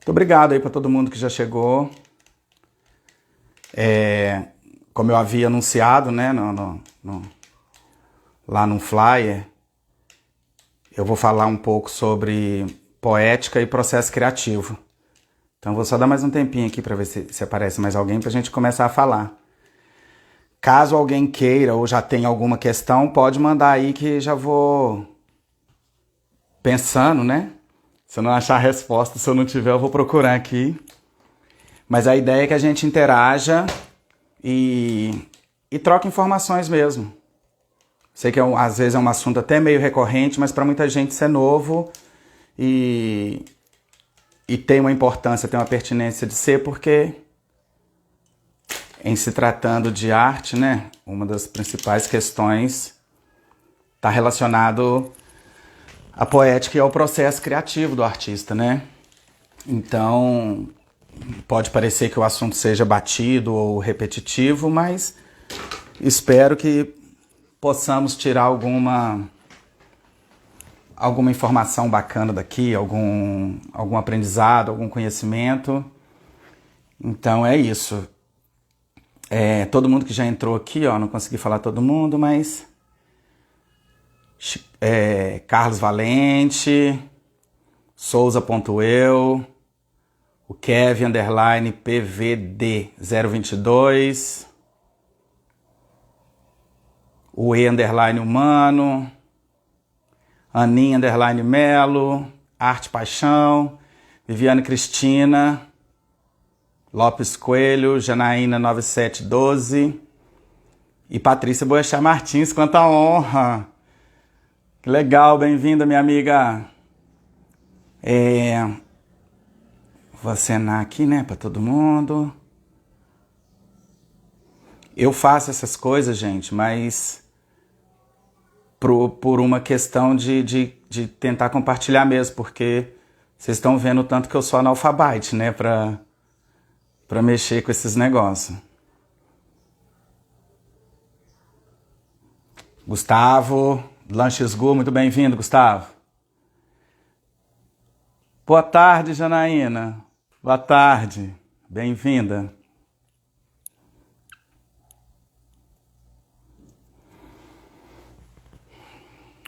Muito obrigado aí para todo mundo que já chegou. Como eu havia anunciado, né, lá no flyer, eu vou falar um pouco sobre poética e processo criativo. Então vou só dar mais um tempinho aqui para ver se aparece mais alguém para a gente começar a falar. Caso alguém queira ou já tenha alguma questão, pode mandar aí que já vou pensando, né? Se eu não achar a resposta, se eu não tiver, eu vou procurar aqui. Mas a ideia é que a gente interaja e troque informações mesmo. Sei que às vezes é um assunto até meio recorrente, mas para muita gente isso é novo e tem uma importância, tem uma pertinência de ser, porque em se tratando de arte, né, uma das principais questões está relacionado à poética e ao processo criativo do artista, né? Então, pode parecer que o assunto seja batido ou repetitivo, mas espero que possamos tirar alguma informação bacana daqui, algum aprendizado, algum conhecimento. Então é isso. Todo mundo que já entrou aqui, ó, não consegui falar todo mundo, mas Carlos Valente, Souza.eu, o Kevin _PVD 022, o E _humano, Aninha _Melo, Arte Paixão, Viviane Cristina, Lopes Coelho, Janaína 9712 e Patrícia Boechat Martins. Quanta honra! Que legal, bem-vinda, minha amiga. Vou acenar aqui, né, para todo mundo. Eu faço essas coisas, gente, mas por uma questão de tentar compartilhar mesmo, porque vocês estão vendo o tanto que eu sou analfabete, né, para mexer com esses negócios. Gustavo, Lanches Gu, muito bem-vindo, Gustavo. Boa tarde, Janaína. Boa tarde, bem-vinda.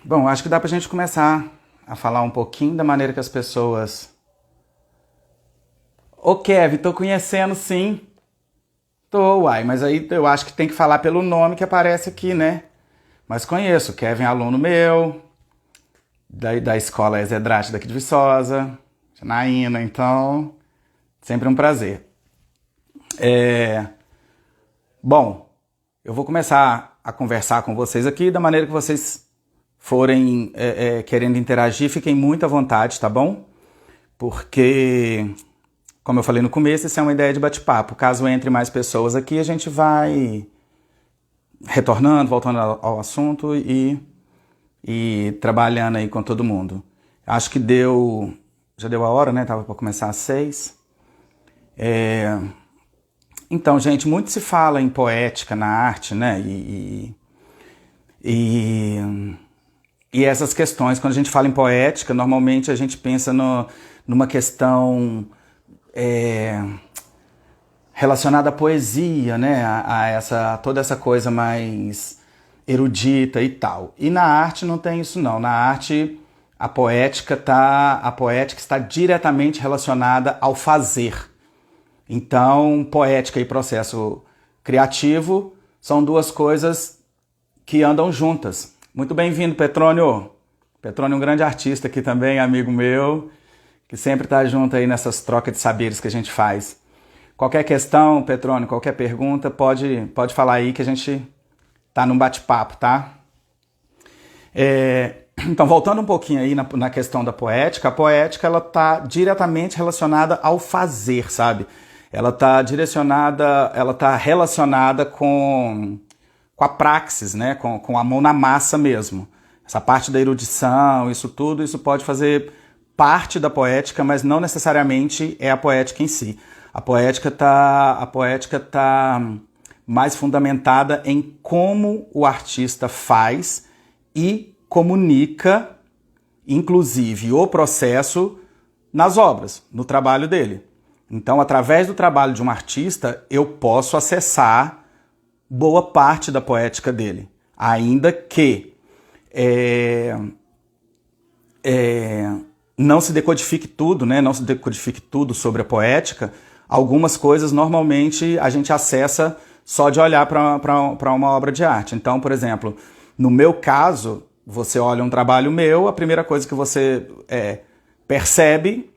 Bom, acho que dá pra gente começar a falar um pouquinho da maneira que as pessoas... Ô Kevin, tô conhecendo sim. Tô, uai, mas aí eu acho que tem que falar pelo nome que aparece aqui, né? Mas conheço, Kevin é aluno meu, da escola Ezedrate daqui de Viçosa, Janaína, então, sempre um prazer. Bom, eu vou começar a conversar com vocês aqui da maneira que vocês forem querendo interagir, fiquem muito à vontade, tá bom? Porque, como eu falei no começo, isso é uma ideia de bate-papo. Caso entre mais pessoas aqui, a gente vai retornando, voltando ao assunto e trabalhando aí com todo mundo. Acho que já deu a hora, né? Tava para começar às 6. Então, gente, muito se fala em poética na arte, né? E essas questões, quando a gente fala em poética, normalmente a gente pensa numa questão relacionada à poesia, né? A toda essa coisa mais erudita e tal. E na arte não tem isso não. Na arte a poética está diretamente relacionada ao fazer. Então, poética e processo criativo são duas coisas que andam juntas. Muito bem-vindo, Petrônio. Petrônio é um grande artista aqui também, amigo meu, que sempre está junto aí nessas trocas de saberes que a gente faz. Qualquer questão, Petrônio, qualquer pergunta, pode falar aí que a gente tá num bate-papo, tá? Então, voltando um pouquinho aí na questão da poética, a poética ela tá diretamente relacionada ao fazer, sabe? Ela tá relacionada com a praxis, né? Com a mão na massa mesmo. Essa parte da erudição, isso tudo, isso pode fazer parte da poética, mas não necessariamente é a poética em si. A poética tá mais fundamentada em como o artista faz e comunica, inclusive, o processo nas obras, no trabalho dele. Então, através do trabalho de um artista, eu posso acessar boa parte da poética dele, ainda que não se decodifique tudo, né? Não se decodifique tudo sobre a poética. Algumas coisas, normalmente, a gente acessa só de olhar para uma obra de arte. Então, por exemplo, no meu caso, você olha um trabalho meu, a primeira coisa que você percebe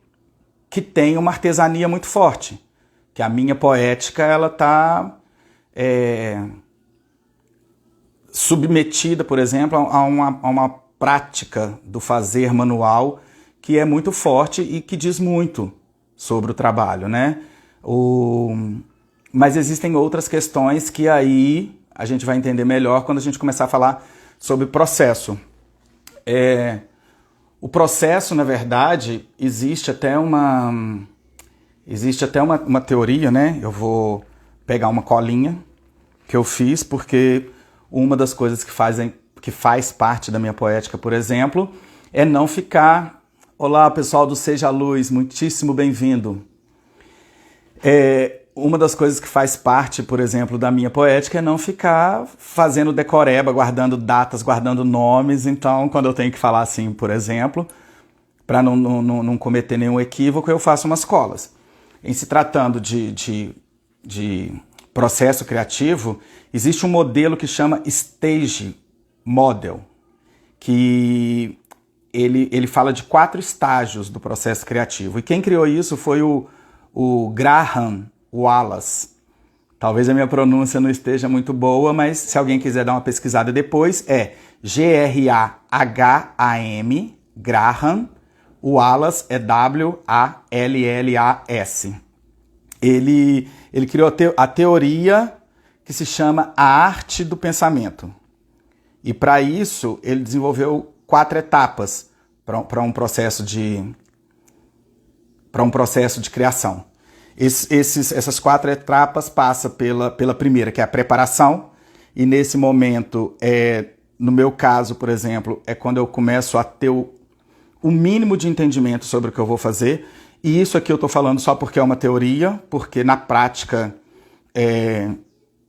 que tem uma artesania muito forte, que a minha poética ela está submetida, por exemplo, a uma prática do fazer manual que é muito forte e que diz muito sobre o trabalho, né? Mas existem outras questões que aí a gente vai entender melhor quando a gente começar a falar sobre processo. O processo, na verdade, existe até uma teoria, né? Eu vou pegar uma colinha que eu fiz, porque uma das coisas que faz parte da minha poética, por exemplo, é não ficar... Olá, pessoal do Seja Luz, muitíssimo bem-vindo. Uma das coisas que faz parte, por exemplo, da minha poética é não ficar fazendo decoreba, guardando datas, guardando nomes. Então, quando eu tenho que falar assim, por exemplo, para não cometer nenhum equívoco, eu faço umas colas. Em se tratando de processo criativo, existe um modelo que chama Stage Model, que ele fala de 4 estágios do processo criativo. E quem criou isso foi o Graham Wallace. Talvez a minha pronúncia não esteja muito boa, mas se alguém quiser dar uma pesquisada depois, é Graham, Graham, Wallace é Wallas. Ele criou a teoria que se chama a arte do pensamento. E para isso ele desenvolveu 4 etapas para um processo de criação. Essas 4 etapas passam pela primeira, que é a preparação, e nesse momento, no meu caso, por exemplo, é quando eu começo a ter o mínimo de entendimento sobre o que eu vou fazer, e isso aqui eu estou falando só porque é uma teoria, porque na prática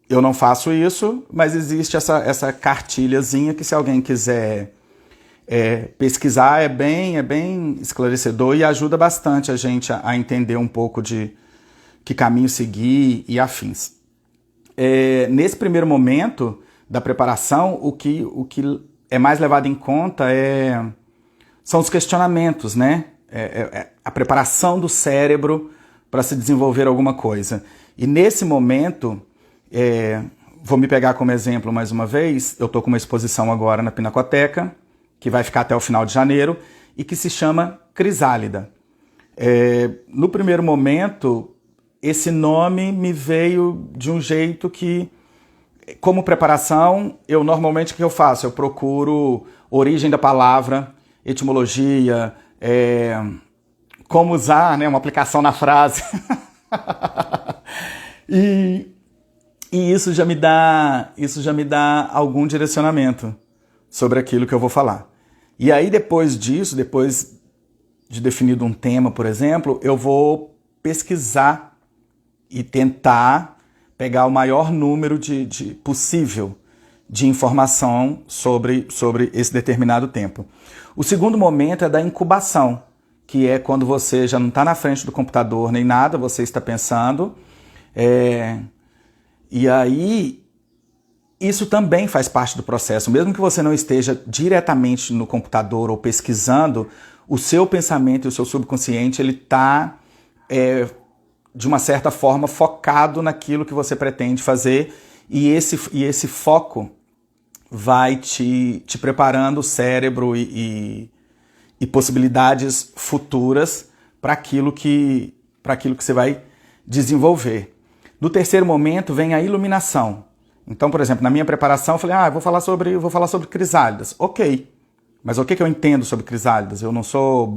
eu não faço isso, mas existe essa cartilhazinha que se alguém quiser pesquisar é bem esclarecedor e ajuda bastante a gente a entender um pouco de que caminho seguir e afins. Nesse primeiro momento da preparação, o que é mais levado em conta são os questionamentos, né? A preparação do cérebro para se desenvolver alguma coisa. E nesse momento, vou me pegar como exemplo mais uma vez, eu estou com uma exposição agora na Pinacoteca, que vai ficar até o final de janeiro, e que se chama Crisálida. No primeiro momento, esse nome me veio de um jeito que, como preparação, normalmente o que eu faço? Eu procuro origem da palavra, etimologia, como usar, né, uma aplicação na frase. E isso já me dá algum direcionamento sobre aquilo que eu vou falar. E aí, depois disso, depois de definido um tema, por exemplo, eu vou pesquisar e tentar pegar o maior número possível de informação sobre esse determinado tempo. O segundo momento é da incubação, que é quando você já não está na frente do computador nem nada, você está pensando, e aí isso também faz parte do processo. Mesmo que você não esteja diretamente no computador ou pesquisando, o seu pensamento e o seu subconsciente ele está, de uma certa forma, focado naquilo que você pretende fazer, e esse foco vai te preparando o cérebro e possibilidades futuras para aquilo que você vai desenvolver. No terceiro momento vem a iluminação. Então, por exemplo, na minha preparação eu falei, eu vou falar sobre crisálidas. Ok, mas o que eu entendo sobre crisálidas? Eu não sou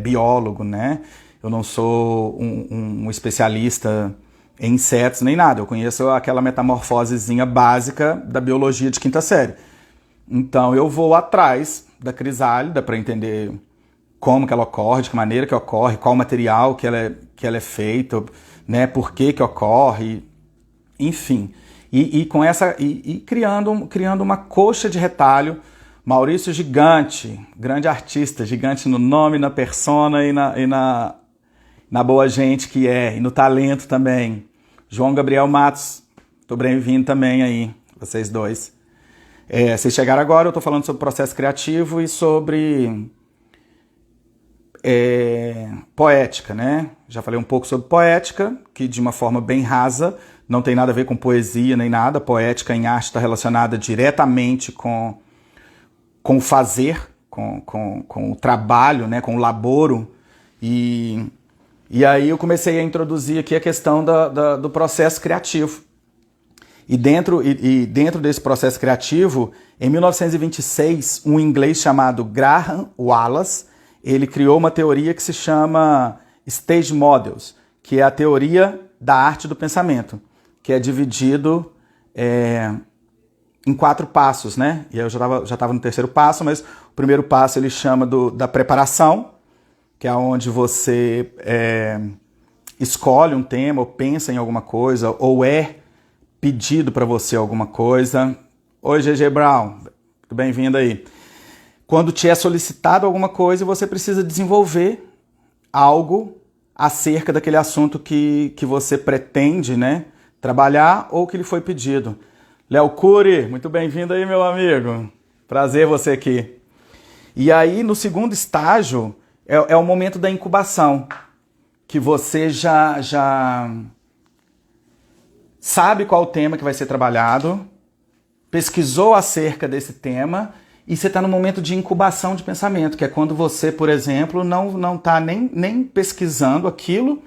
biólogo, né? Eu não sou um especialista em insetos nem nada. Eu conheço aquela metamorfosezinha básica da biologia de 5ª série. Então eu vou atrás da crisálida para entender como que ela ocorre, de que maneira que ocorre, qual material que ela é feita, né, por que ocorre, enfim. E com essa criando uma coxa de retalho. Maurício Gigante, grande artista, gigante no nome, na persona e na boa gente que é, e no talento também. João Gabriel Matos, tô bem-vindo também aí, vocês dois. Vocês chegaram agora, eu tô falando sobre processo criativo e sobre poética, né? Já falei um pouco sobre poética, que de uma forma bem rasa, não tem nada a ver com poesia nem nada. Poética em arte está relacionada diretamente com o fazer, com o trabalho, né? Com o laboro. E aí eu comecei a introduzir aqui a questão do processo criativo. E dentro desse processo criativo, em 1926, um inglês chamado Graham Wallace, ele criou uma teoria que se chama Stage Models, que é a teoria da arte do pensamento, que é dividido em 4 passos, né? E eu já estava no terceiro passo, mas o primeiro passo ele chama da preparação, que é onde você escolhe um tema, ou pensa em alguma coisa, ou pedido para você alguma coisa. Oi, GG Brown, bem-vindo aí. Quando te é solicitado alguma coisa, você precisa desenvolver algo acerca daquele assunto que você pretende, né, trabalhar ou que lhe foi pedido. Léo Cury, muito bem-vindo aí, meu amigo. Prazer você aqui. E aí, no segundo estágio, é o momento da incubação, que você já sabe qual o tema que vai ser trabalhado, pesquisou acerca desse tema e você está no momento de incubação de pensamento, que é quando você, por exemplo, não está nem pesquisando aquilo,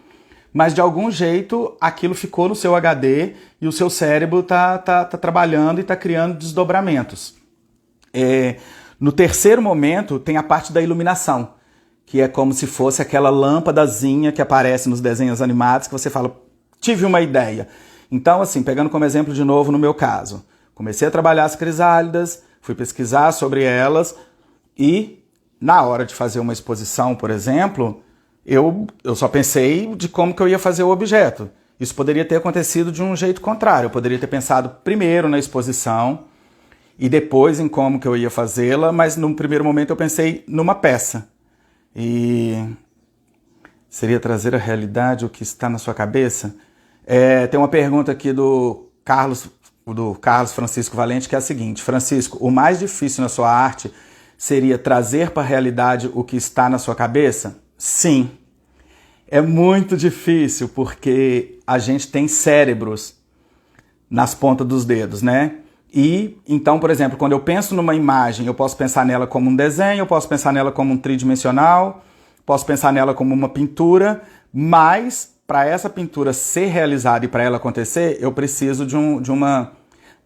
mas de algum jeito aquilo ficou no seu HD e o seu cérebro tá trabalhando e está criando desdobramentos. No terceiro momento tem a parte da iluminação, que é como se fosse aquela lâmpadazinha que aparece nos desenhos animados, que você fala, tive uma ideia. Então, assim, pegando como exemplo de novo no meu caso, comecei a trabalhar as crisálidas, fui pesquisar sobre elas e na hora de fazer uma exposição, por exemplo, eu só pensei de como que eu ia fazer o objeto. Isso poderia ter acontecido de um jeito contrário. Eu poderia ter pensado primeiro na exposição e depois em como que eu ia fazê-la, mas no primeiro momento eu pensei numa peça. E seria trazer à realidade o que está na sua cabeça? Tem uma pergunta aqui do Carlos Francisco Valente, que é a seguinte: Francisco, o mais difícil na sua arte seria trazer para a realidade o que está na sua cabeça? Sim. É muito difícil porque a gente tem cérebros nas pontas dos dedos, né? E então, por exemplo, quando eu penso numa imagem, eu posso pensar nela como um desenho, eu posso pensar nela como um tridimensional, posso pensar nela como uma pintura, mas para essa pintura ser realizada e para ela acontecer, eu preciso de uma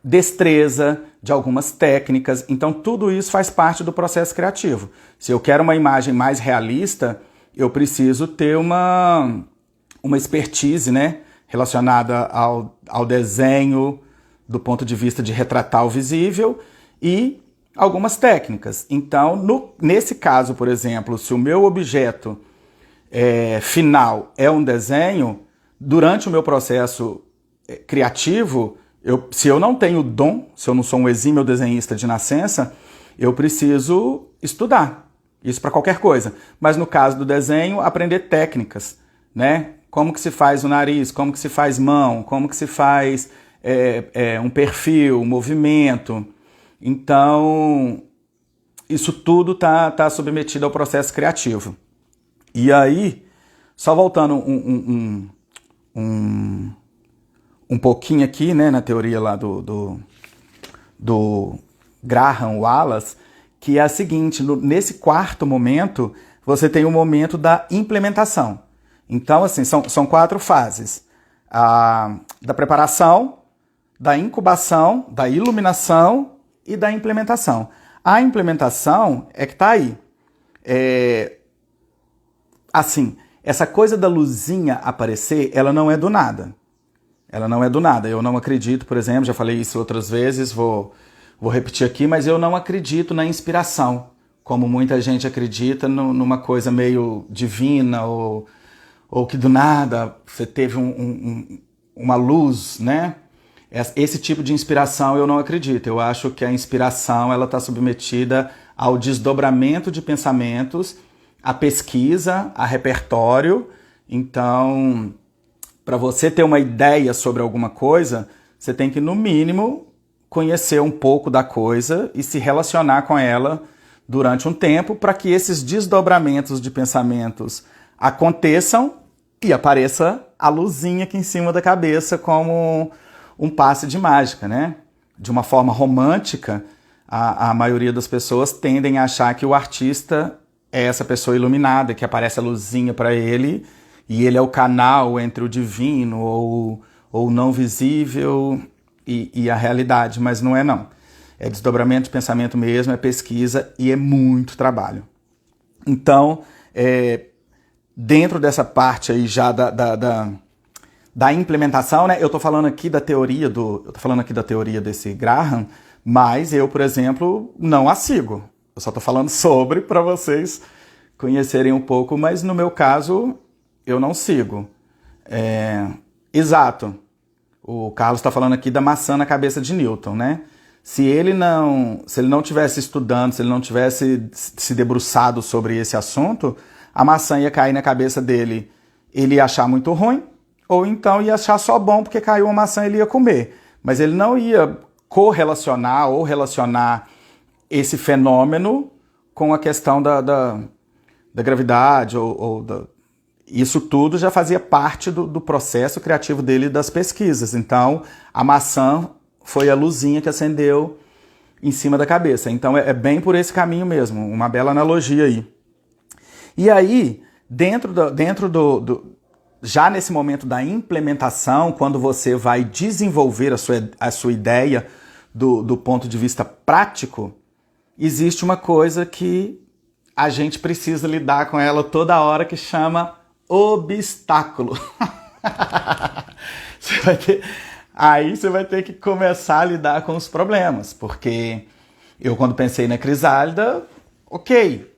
destreza, de algumas técnicas. Então tudo isso faz parte do processo criativo. Se eu quero uma imagem mais realista, eu preciso ter uma expertise, né, relacionada ao desenho do ponto de vista de retratar o visível e algumas técnicas. Então, nesse caso, por exemplo, se o meu objeto final é um desenho, durante o meu processo criativo, se eu não tenho dom, se eu não sou um exímio desenhista de nascença, eu preciso estudar. Isso para qualquer coisa. Mas no caso do desenho, aprender técnicas, né? Como que se faz o nariz, como que se faz mão, como que se faz um perfil, um movimento. Então, isso tudo tá submetido ao processo criativo. E aí, só voltando um pouquinho aqui, né, na teoria lá do Graham Wallace, que é a seguinte: nesse quarto momento, você tem o momento da implementação. Então, assim, são 4 fases. Da preparação, da incubação, da iluminação e da implementação. A implementação é que está aí. Assim, essa coisa da luzinha aparecer, ela não é do nada. Ela não é do nada. Eu não acredito, por exemplo, já falei isso outras vezes, vou repetir aqui, mas eu não acredito na inspiração como muita gente acredita, numa coisa meio divina, ou que do nada você teve uma luz, né? Esse tipo de inspiração eu não acredito. Eu acho que a inspiração ela está submetida ao desdobramento de pensamentos, à pesquisa, a repertório. Então, para você ter uma ideia sobre alguma coisa, você tem que, no mínimo, conhecer um pouco da coisa e se relacionar com ela durante um tempo para que esses desdobramentos de pensamentos aconteçam e apareça a luzinha aqui em cima da cabeça como um passe de mágica, né? De uma forma romântica, a maioria das pessoas tendem a achar que o artista é essa pessoa iluminada, que aparece a luzinha para ele e ele é o canal entre o divino ou o não visível e a realidade, mas não é não. É desdobramento de pensamento mesmo, é pesquisa e é muito trabalho. Então, dentro dessa parte aí já da implementação, né? Eu tô falando aqui da teoria desse Graham, mas eu, por exemplo, não a sigo. Eu só tô falando sobre para vocês conhecerem um pouco, mas no meu caso eu não sigo. Exato. O Carlos está falando aqui da maçã na cabeça de Newton, né? Se ele não tivesse estudando, se ele não tivesse se debruçado sobre esse assunto, a maçã ia cair na cabeça dele, ele ia achar muito ruim, ou então ia achar só bom porque caiu uma maçã e ele ia comer. Mas ele não ia correlacionar ou relacionar esse fenômeno com a questão da gravidade isso tudo já fazia parte do processo criativo dele das pesquisas. Então, a maçã foi a luzinha que acendeu em cima da cabeça. Então, é bem por esse caminho mesmo. Uma bela analogia aí. E aí, já nesse momento da implementação, quando você vai desenvolver a sua ideia do ponto de vista prático, existe uma coisa que a gente precisa lidar com ela toda hora, que chama obstáculo. Aí você vai ter que começar a lidar com os problemas, porque eu, quando pensei na crisálida, ok,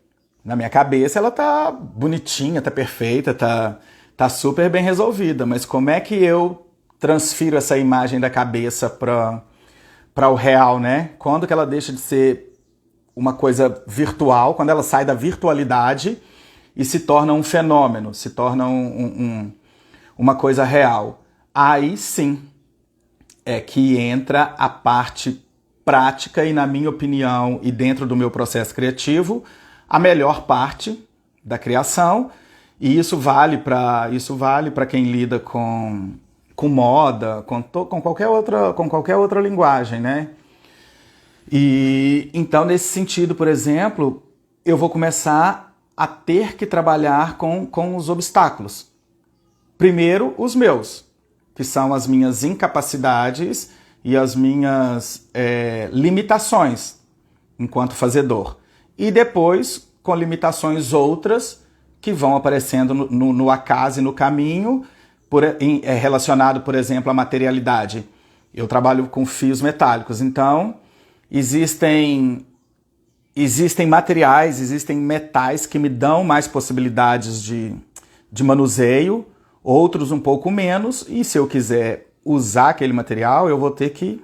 na minha cabeça ela tá bonitinha, tá perfeita, tá super bem resolvida, mas como é que eu transfiro essa imagem da cabeça para o real, né? Quando que ela deixa de ser uma coisa virtual, quando ela sai da virtualidade e se torna um fenômeno, se torna uma coisa real. Aí sim é que entra a parte prática e, na minha opinião, e dentro do meu processo criativo, a melhor parte da criação. E isso vale para quem lida com moda, com qualquer outra linguagem, né? E então, nesse sentido, por exemplo, eu vou começar a ter que trabalhar com os obstáculos. Primeiro, os meus, que são as minhas incapacidades e as minhas limitações enquanto fazedor. E depois, com limitações outras que vão aparecendo no acaso e no caminho, relacionado, por exemplo, à materialidade. Eu trabalho com fios metálicos, então existem materiais, existem metais que me dão mais possibilidades de manuseio, outros um pouco menos, e se eu quiser usar aquele material, eu vou ter que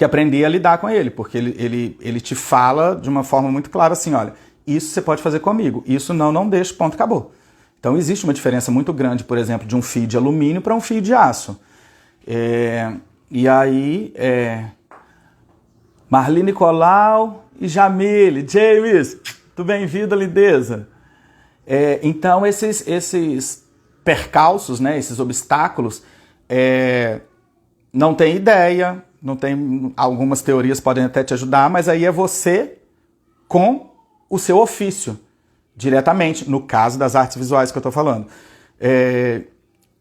aprender a lidar com ele, porque ele te fala de uma forma muito clara assim, olha, isso você pode fazer comigo, isso não deixa, ponto, acabou. Então existe uma diferença muito grande, por exemplo, de um fio de alumínio para um fio de aço. E aí, Marli Nicolau e Jamile, James, tudo bem-vindo, lindeza. Então esses percalços, né, esses obstáculos, não tem ideia, não tem, algumas teorias podem até te ajudar, mas aí é você com o seu ofício, diretamente, no caso das artes visuais que eu estou falando.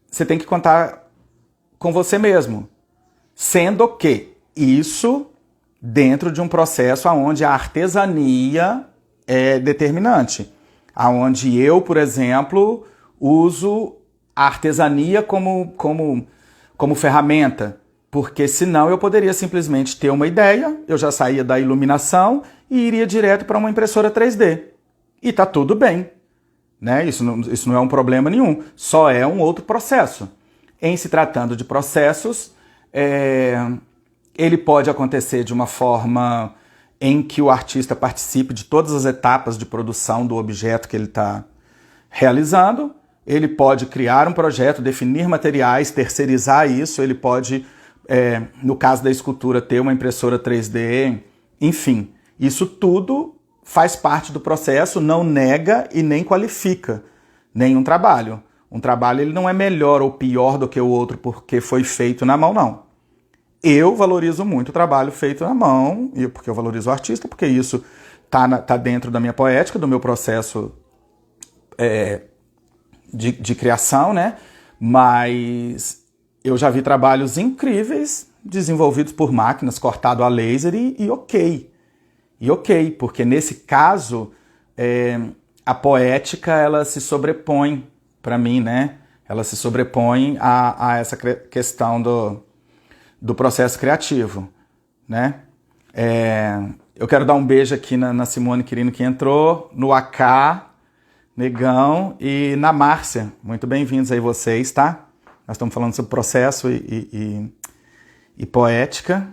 Você tem que contar com você mesmo, sendo que isso dentro de um processo onde a artesania é determinante, onde eu, por exemplo, uso a artesania como ferramenta, Porque senão eu poderia simplesmente ter uma ideia, eu já saía da iluminação e iria direto para uma impressora 3D. E tá tudo bem, né? Isso não é um problema nenhum, só é um outro processo. Em se tratando de processos, ele pode acontecer de uma forma em que o artista participe de todas as etapas de produção do objeto que ele está realizando. Ele pode criar um projeto, definir materiais, terceirizar isso, ele pode, no caso da escultura, ter uma impressora 3D, enfim. Isso tudo faz parte do processo, não nega e nem qualifica nenhum trabalho. Um trabalho ele não é melhor ou pior do que o outro porque foi feito na mão, não. Eu valorizo muito o trabalho feito na mão, porque eu valorizo o artista, porque isso tá dentro da minha poética, do meu processo de criação, né? Mas eu já vi trabalhos incríveis desenvolvidos por máquinas, cortado a laser e ok. E ok, porque nesse caso a poética ela se sobrepõe para mim, né? Ela se sobrepõe a essa questão do processo criativo, né? Eu quero dar um beijo aqui na Simone Quirino que entrou, no AK, Negão e na Márcia. Muito bem-vindos aí vocês, tá? Nós estamos falando sobre processo e poética.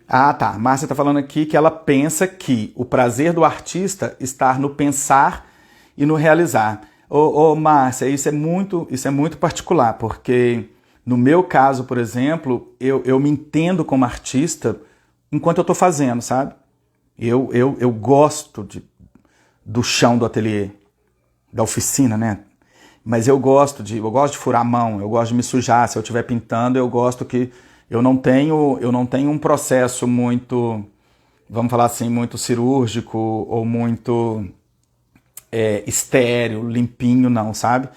Tá. Márcia está falando aqui que ela pensa que o prazer do artista está no pensar e no realizar. Márcia, isso é muito particular, porque no meu caso, por exemplo, eu me entendo como artista enquanto eu estou fazendo, sabe? Eu gosto do chão do ateliê, da oficina, né? Mas eu gosto de furar a mão, eu gosto de me sujar. Se eu estiver pintando, eu gosto que eu não tenho um processo muito, vamos falar assim, muito cirúrgico ou muito estéril, limpinho, não, sabe?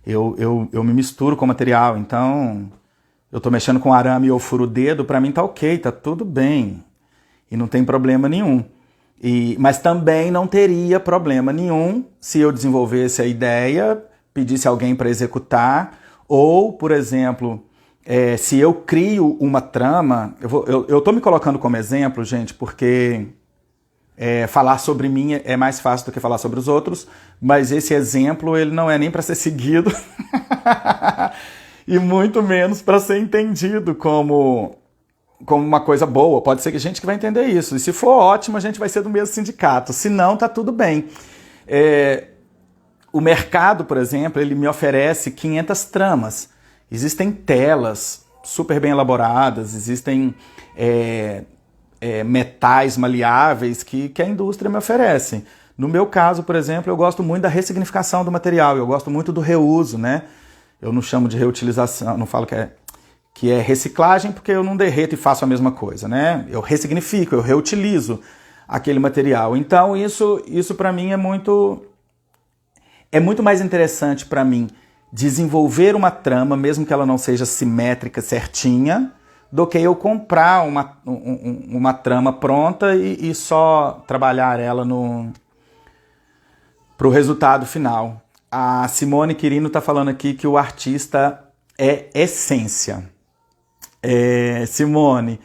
Eu me misturo com o material, então eu tô mexendo com arame ou furo o dedo, pra mim tá ok, tá tudo bem. E não tem problema nenhum. Mas também não teria problema nenhum se eu desenvolvesse a ideia, pedisse alguém para executar, ou, por exemplo, se eu crio uma trama, eu tô me colocando como exemplo, gente, porque falar sobre mim é mais fácil do que falar sobre os outros, mas esse exemplo ele não é nem para ser seguido e muito menos para ser entendido como uma coisa boa. Pode ser que gente que vai entender isso, e se for ótimo a gente vai ser do mesmo sindicato, se não tá tudo bem. O mercado, por exemplo, ele me oferece 500 tramas, existem telas super bem elaboradas, existem metais maleáveis que a indústria me oferece. No meu caso, por exemplo, eu gosto muito da ressignificação do material, eu gosto muito do reuso, né? Eu não chamo de reutilização, não falo que é reciclagem, porque eu não derreto e faço a mesma coisa, né? Eu ressignifico, eu reutilizo aquele material. Então isso para mim é muito mais interessante para mim desenvolver uma trama, mesmo que ela não seja simétrica, certinha, do que eu comprar uma trama pronta e só trabalhar ela pro resultado final. A Simone Quirino está falando aqui que o artista é essência. Simone,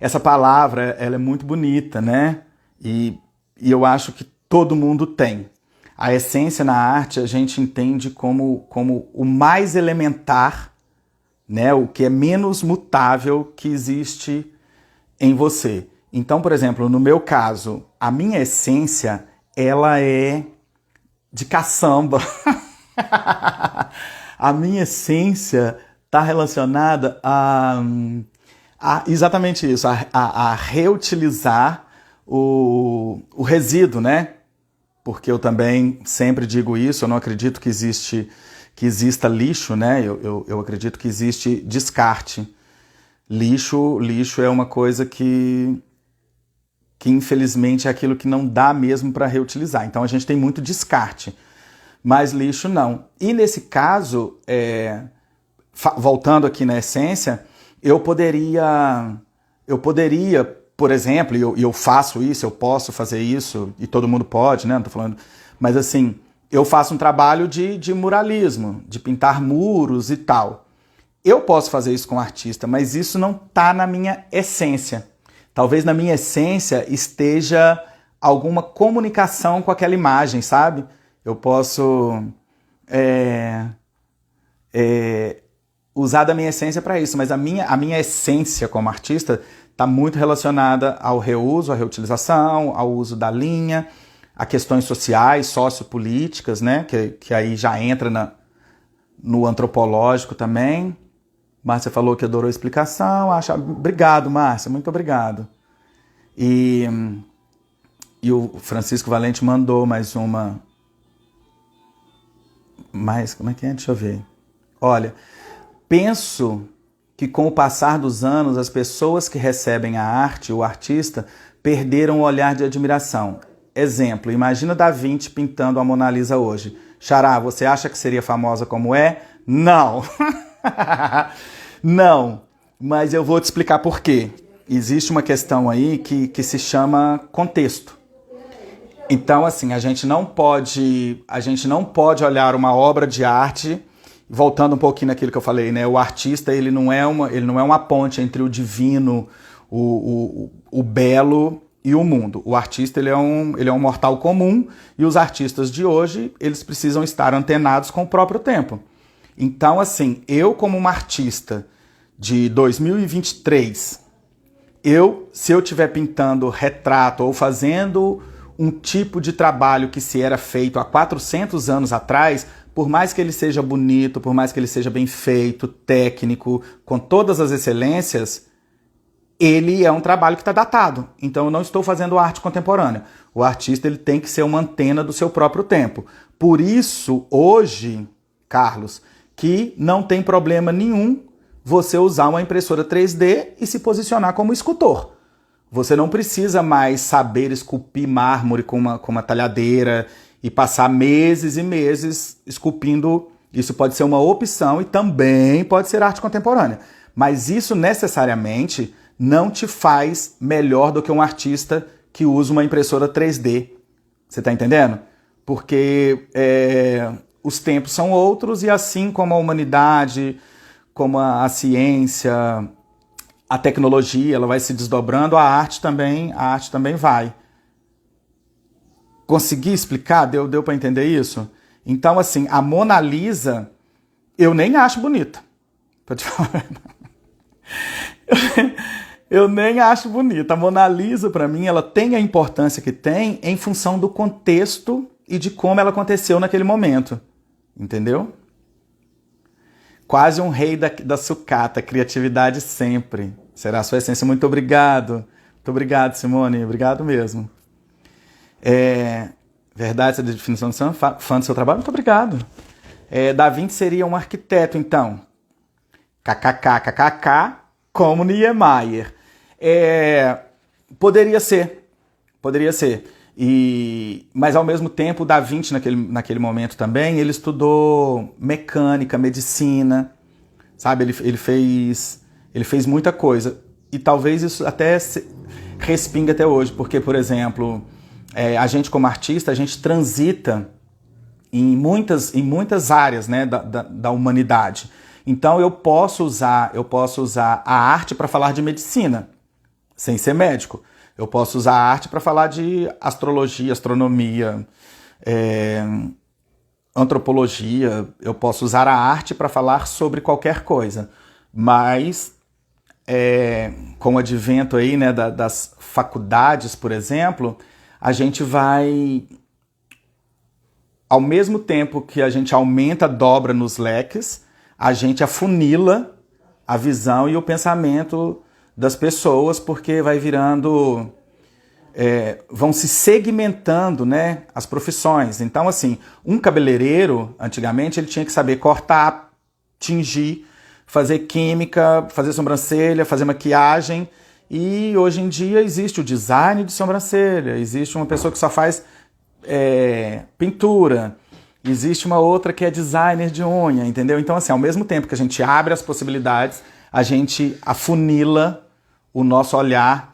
essa palavra ela é muito bonita, né? E eu acho que todo mundo tem. A essência na arte a gente entende como o mais elementar, né? O que é menos mutável que existe em você. Então, por exemplo, no meu caso, a minha essência ela é de caçamba. A minha essência está relacionada a exatamente isso, a reutilizar o resíduo, né? Porque eu também sempre digo isso, eu não acredito que exista lixo, né? Eu acredito que existe descarte. Lixo é uma coisa que infelizmente é aquilo que não dá mesmo para reutilizar. Então a gente tem muito descarte, mas lixo não. E nesse caso, voltando aqui na essência, eu poderia, por exemplo, e eu faço isso, eu posso fazer isso, e todo mundo pode, né? Não tô falando, mas assim, eu faço um trabalho de muralismo, de pintar muros e tal. Eu posso fazer isso com o artista, mas isso não está na minha essência. Talvez na minha essência esteja alguma comunicação com aquela imagem, sabe? Eu posso usar da minha essência para isso, mas a minha essência como artista está muito relacionada ao reuso, à reutilização, ao uso da linha, a questões sociais, sociopolíticas, né? Que aí já entra no antropológico também. Márcia falou que adorou a explicação. Obrigado, Márcia, muito obrigado. E o Francisco Valente mandou mais uma. Como é que é? Deixa eu ver. Olha, penso que com o passar dos anos, as pessoas que recebem a arte, o artista, perderam o olhar de admiração. Exemplo, imagina Da Vinci pintando a Mona Lisa hoje. Xará, você acha que seria famosa como é? Não! Não, mas eu vou te explicar por quê. Existe uma questão aí que se chama contexto. Então, assim, a gente não pode olhar uma obra de arte, voltando um pouquinho naquilo que eu falei, né? O artista, ele não é uma ponte entre o divino, o belo e o mundo. O artista, ele é um mortal comum, e os artistas de hoje, eles precisam estar antenados com o próprio tempo. Então, assim, eu como uma artista de 2023, se eu estiver pintando retrato ou fazendo um tipo de trabalho que se era feito há 400 anos atrás, por mais que ele seja bonito, por mais que ele seja bem feito, técnico, com todas as excelências, ele é um trabalho que está datado. Então eu não estou fazendo arte contemporânea. O artista, ele tem que ser uma antena do seu próprio tempo. Por isso, hoje, Carlos, que não tem problema nenhum você usar uma impressora 3D e se posicionar como escultor. Você não precisa mais saber esculpir mármore com uma talhadeira e passar meses e meses esculpindo. Isso pode ser uma opção e também pode ser arte contemporânea. Mas isso necessariamente não te faz melhor do que um artista que usa uma impressora 3D. Você está entendendo? Porque os tempos são outros e assim como a humanidade, como a ciência, a tecnologia, ela vai se desdobrando, a arte também vai. Consegui explicar? Deu para entender isso? Então, assim, a Mona Lisa, eu nem acho bonita. Pra te falar. Eu nem acho bonita. A Mona Lisa, para mim, ela tem a importância que tem em função do contexto e de como ela aconteceu naquele momento. Entendeu? Quase um rei da sucata, criatividade sempre. Será a sua essência. Muito obrigado. Muito obrigado, Simone. Obrigado mesmo. Verdade, essa definição de fã do seu trabalho? Muito obrigado. Da Vinci seria um arquiteto, então. KKK, como Niemeyer. Poderia ser. Mas ao mesmo tempo, o Da Vinci, naquele momento também, ele estudou mecânica, medicina, sabe? Ele fez muita coisa. E talvez isso até respingue até hoje, porque, por exemplo, a gente como artista, a gente transita em muitas áreas, né, da humanidade. Então eu posso usar a arte para falar de medicina, sem ser médico. Eu posso usar a arte para falar de astrologia, astronomia, antropologia. Eu posso usar a arte para falar sobre qualquer coisa. Mas, com o advento aí, né, das faculdades, por exemplo, a gente vai, ao mesmo tempo que a gente aumenta, dobra nos leques, a gente afunila a visão e o pensamento das pessoas, porque vai virando, vão se segmentando, né, as profissões. Então, assim, um cabeleireiro, antigamente, ele tinha que saber cortar, tingir, fazer química, fazer sobrancelha, fazer maquiagem, e hoje em dia existe o design de sobrancelha, existe uma pessoa que só faz pintura, existe uma outra que é designer de unha, entendeu? Então, assim, ao mesmo tempo que a gente abre as possibilidades, a gente afunila o nosso olhar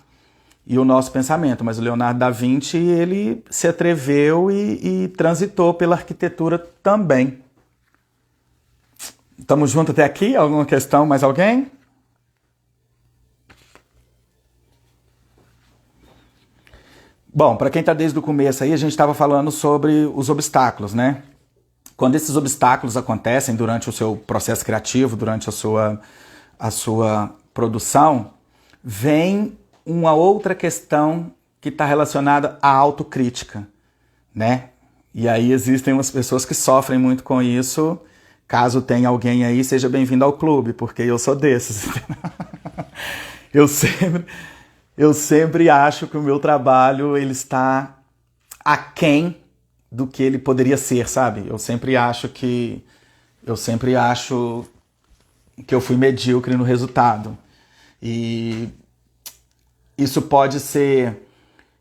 e o nosso pensamento. Mas o Leonardo da Vinci, ele se atreveu e transitou pela arquitetura também. Tamo junto até aqui? Alguma questão? Mais alguém? Bom, para quem está desde o começo aí, a gente estava falando sobre os obstáculos, né? Quando esses obstáculos acontecem durante o seu processo criativo, durante a sua produção, vem uma outra questão que está relacionada à autocrítica, né? E aí existem umas pessoas que sofrem muito com isso. Caso tenha alguém aí, seja bem-vindo ao clube, porque eu sou desses. Eu sempre, eu sempre acho que o meu trabalho ele está aquém do que ele poderia ser, sabe? Eu sempre acho que eu fui medíocre no resultado. E isso pode ser,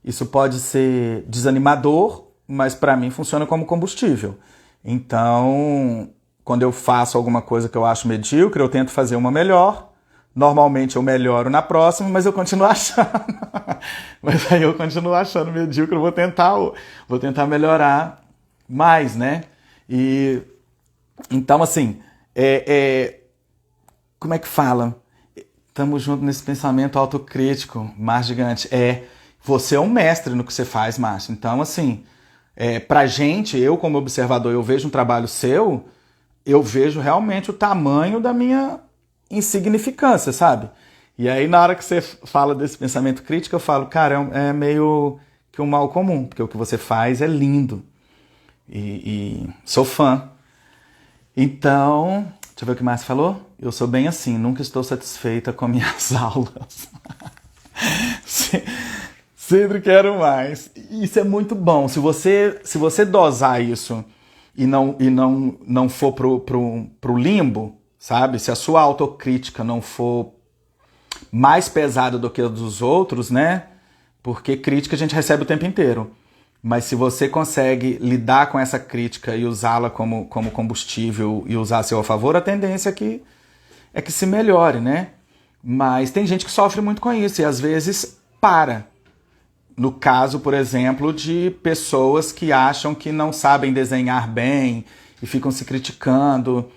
isso pode ser desanimador, mas para mim funciona como combustível. Então, quando eu faço alguma coisa que eu acho medíocre, eu tento fazer uma melhor. Normalmente eu melhoro na próxima, mas eu continuo achando. Mas aí eu continuo achando medíocre, eu vou tentar melhorar mais, né? E então, assim, como é que fala? Estamos juntos nesse pensamento autocrítico, Márcio Gigante. Você é um mestre no que você faz, Márcio. Então, assim, pra gente, eu como observador, eu vejo um trabalho seu, eu vejo realmente o tamanho da minha insignificância, sabe? E aí, na hora que você fala desse pensamento crítico, eu falo, cara, é meio que um mal comum, porque o que você faz é lindo. E sou fã. Então, deixa eu ver o que mais você falou. Eu sou bem assim, nunca estou satisfeita com minhas aulas. Sempre quero mais. Isso é muito bom. Se você dosar isso e não for pro limbo, sabe? Se a sua autocrítica não for mais pesada do que a dos outros, né? Porque crítica a gente recebe o tempo inteiro. Mas se você consegue lidar com essa crítica e usá-la como combustível e usar a seu favor, a tendência é que se melhore, né? Mas tem gente que sofre muito com isso e às vezes para. No caso, por exemplo, de pessoas que acham que não sabem desenhar bem e ficam se criticando.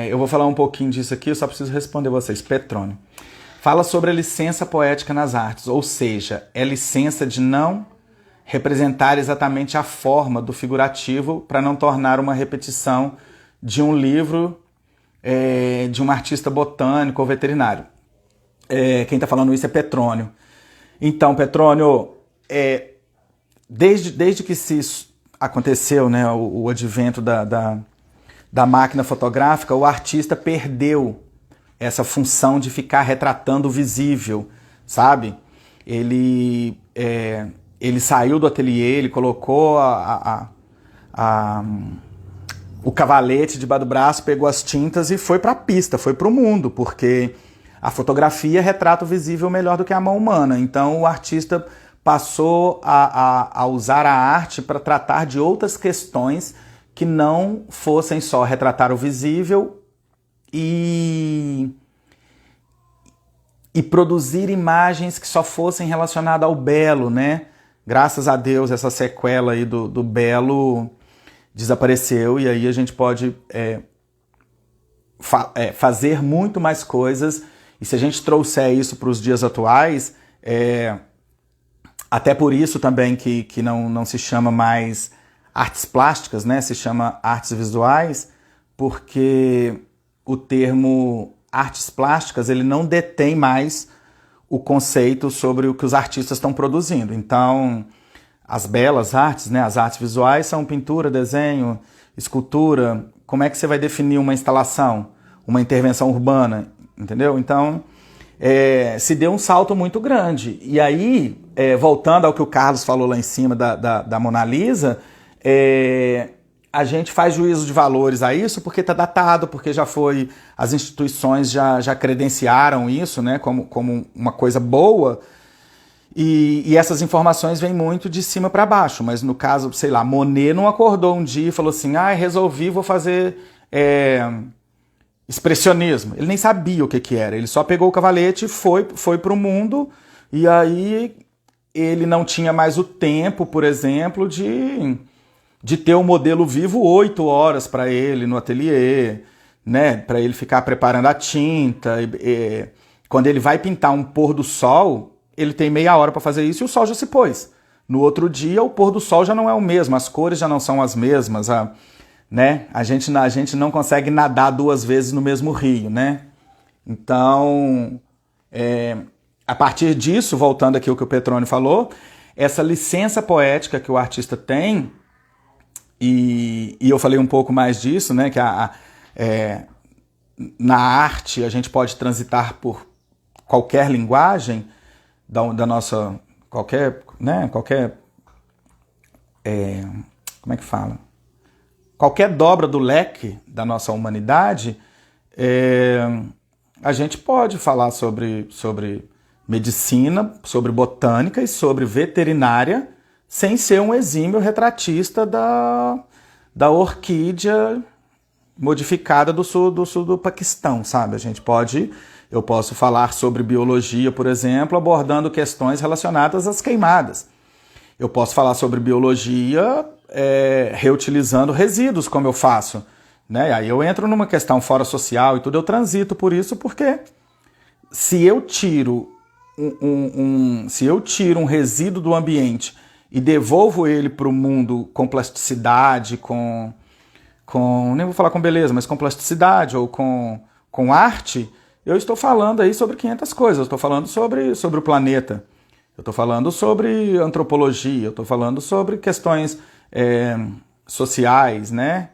Eu vou falar um pouquinho disso aqui, eu só preciso responder vocês. Petrônio. Fala sobre a licença poética nas artes, ou seja, é licença de não representar exatamente a forma do figurativo para não tornar uma repetição de um livro de um artista botânico ou veterinário. Quem está falando isso é Petrônio. Então, Petrônio, desde que se aconteceu, né, o advento da máquina fotográfica, o artista perdeu essa função de ficar retratando o visível, sabe? Ele saiu do ateliê, ele colocou o cavalete debaixo do braço, pegou as tintas e foi para a pista, foi para o mundo, porque a fotografia retrata o visível melhor do que a mão humana. Então o artista passou a usar a arte para tratar de outras questões que não fossem só retratar o visível e produzir imagens que só fossem relacionadas ao belo, né? Graças a Deus essa sequela aí do belo desapareceu e aí a gente pode fazer muito mais coisas. E se a gente trouxer isso para os dias atuais, até por isso também que não se chama mais artes plásticas, né? Se chama artes visuais, porque o termo artes plásticas ele não detém mais o conceito sobre o que os artistas estão produzindo. Então, as belas artes, né? As artes visuais são pintura, desenho, escultura. Como é que você vai definir uma instalação, uma intervenção urbana? Entendeu? Então, se deu um salto muito grande. E aí, voltando ao que o Carlos falou lá em cima da Mona Lisa, a gente faz juízo de valores a isso porque está datado, porque já foi, as instituições já credenciaram isso, né, como uma coisa boa, e essas informações vêm muito de cima para baixo. Mas no caso, sei lá, Monet não acordou um dia e falou assim, resolvi, vou fazer expressionismo. Ele nem sabia o que era, ele só pegou o cavalete e foi para o mundo, e aí ele não tinha mais o tempo, por exemplo, de ter um modelo vivo 8 horas para ele no ateliê, né, para ele ficar preparando a tinta. Quando ele vai pintar um pôr do sol, ele tem meia hora para fazer isso e o sol já se pôs. No outro dia, o pôr do sol já não é o mesmo, as cores já não são as mesmas, né? A gente não consegue nadar 2 vezes no mesmo rio, né? Então, a partir disso, voltando aqui ao que o Petrone falou, essa licença poética que o artista tem, e eu falei um pouco mais disso, né? Que na arte a gente pode transitar por qualquer linguagem da nossa... Qualquer, como é que fala? Qualquer dobra do leque da nossa humanidade, a gente pode falar sobre medicina, sobre botânica e sobre veterinária, sem ser um exímio retratista da orquídea modificada do sul do Paquistão, sabe? Eu posso falar sobre biologia, por exemplo, abordando questões relacionadas às queimadas. Eu posso falar sobre biologia reutilizando resíduos, como eu faço, né? Aí eu entro numa questão fora social e tudo, eu transito por isso, porque se eu tiro um resíduo do ambiente e devolvo ele para o mundo com plasticidade, nem vou falar com beleza, mas com plasticidade ou com arte, eu estou falando aí sobre 500 coisas. Eu estou falando sobre o planeta, eu estou falando sobre antropologia, eu estou falando sobre questões sociais, né?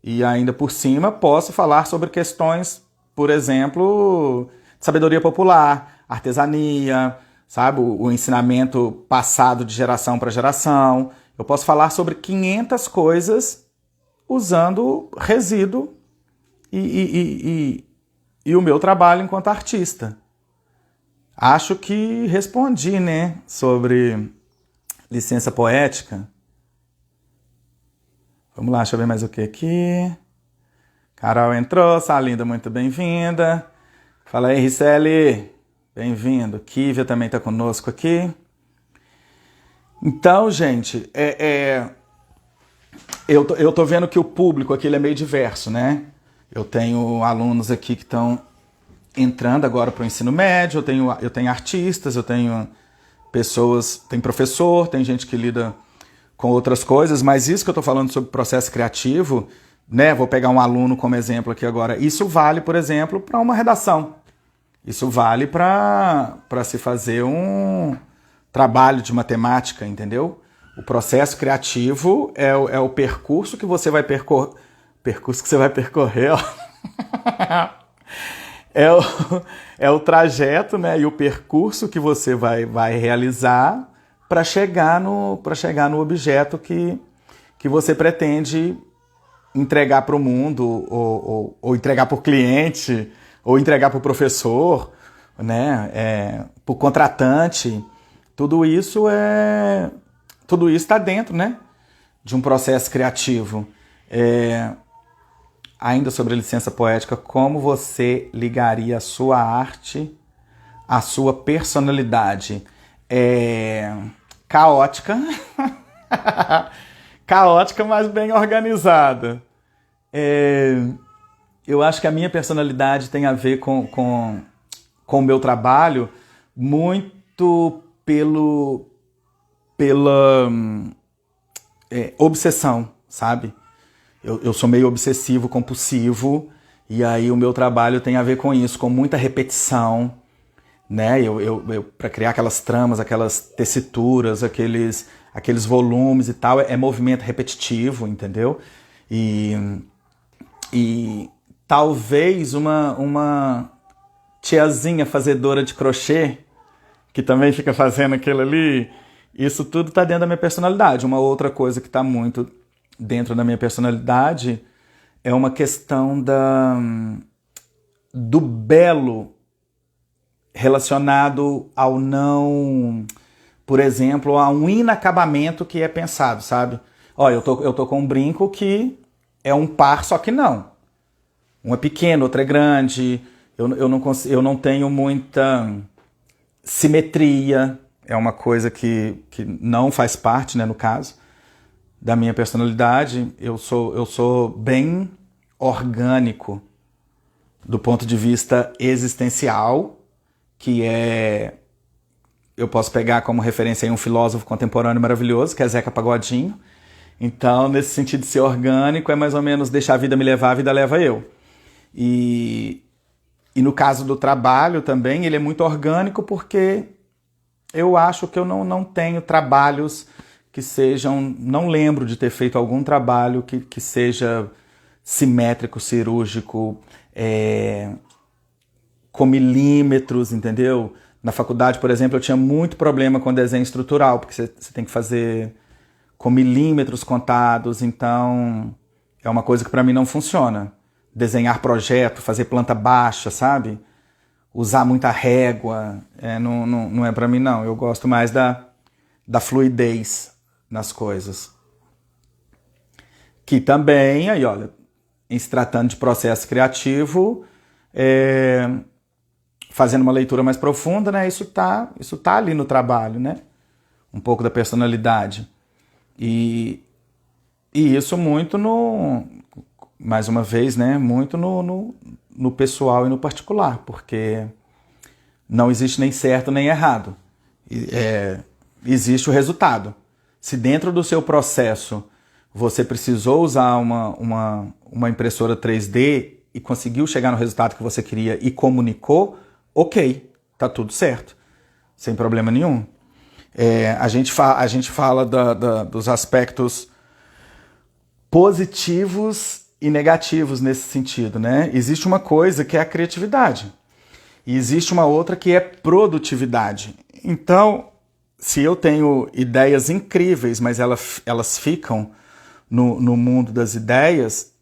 E ainda por cima posso falar sobre questões, por exemplo, de sabedoria popular, artesania, sabe? O ensinamento passado de geração para geração. Eu posso falar sobre 500 coisas usando resíduo e o meu trabalho enquanto artista. Acho que respondi, né, sobre licença poética. Vamos lá, deixa eu ver mais o que aqui. Carol entrou, Salinda, muito bem-vinda. Fala aí, Ricelli, bem-vindo. Kívia também está conosco aqui. Então, gente, eu tô vendo que o público aqui ele é meio diverso, né? Eu tenho alunos aqui que estão entrando agora para o ensino médio, eu tenho artistas, eu tenho pessoas, tem professor, tem gente que lida com outras coisas, mas isso que eu estou falando sobre processo criativo, né? Vou pegar um aluno como exemplo aqui agora. Isso vale, por exemplo, para uma redação. Isso vale para se fazer um trabalho de matemática, entendeu? O processo criativo é o percurso que você vai percorrer. Percurso que você vai percorrer, ó. É o trajeto, né? E o percurso que você vai realizar para chegar no objeto que você pretende entregar para o mundo, ou entregar para o cliente, ou entregar para o professor, né? Para o contratante. Tudo isso está dentro, né? De um processo criativo. Ainda sobre a licença poética, como você ligaria a sua arte à sua personalidade? Caótica, caótica, mas bem organizada. Eu acho que a minha personalidade tem a ver com o meu trabalho muito pela obsessão, sabe? Eu sou meio obsessivo, compulsivo, e aí o meu trabalho tem a ver com isso, com muita repetição, né? Para criar aquelas tramas, aquelas tessituras, aqueles volumes e tal, é movimento repetitivo, entendeu? E talvez uma tiazinha fazedora de crochê, que também fica fazendo aquilo ali, isso tudo tá dentro da minha personalidade. Uma outra coisa que tá muito dentro da minha personalidade é uma questão do belo relacionado ao não, por exemplo, a um inacabamento que é pensado, sabe? Ó, eu tô com um brinco que é um par, só que não. Um é pequeno, outro é grande. Eu não tenho muita simetria. É uma coisa que não faz parte, né, no caso, da minha personalidade. Eu sou bem orgânico, do ponto de vista existencial, que eu posso pegar como referência aí um filósofo contemporâneo maravilhoso, que é Zeca Pagodinho. Então, nesse sentido de ser orgânico, é mais ou menos deixar a vida me levar, a vida leva eu. E no caso do trabalho também, ele é muito orgânico porque eu acho que eu não tenho trabalhos que sejam... Não lembro de ter feito algum trabalho que seja simétrico, cirúrgico, com milímetros, entendeu? Na faculdade, por exemplo, eu tinha muito problema com desenho estrutural, porque você tem que fazer com milímetros contados, então é uma coisa que para mim não funciona. Desenhar projeto, fazer planta baixa, sabe? Usar muita régua, não é para mim não. Eu gosto mais da fluidez nas coisas. Que também, aí olha, em se tratando de processo criativo, fazendo uma leitura mais profunda, né? Isso tá ali no trabalho, né? Um pouco da personalidade. E isso muito mais uma vez, né? Muito no pessoal e no particular, porque não existe nem certo nem errado. Existe o resultado. Se dentro do seu processo você precisou usar uma impressora 3D e conseguiu chegar no resultado que você queria e comunicou, ok, tá tudo certo, sem problema nenhum. A gente fala dos aspectos positivos e negativos nesse sentido, né? Existe uma coisa que é a criatividade e existe uma outra que é produtividade. Então, se eu tenho ideias incríveis, mas elas ficam no mundo das ideias,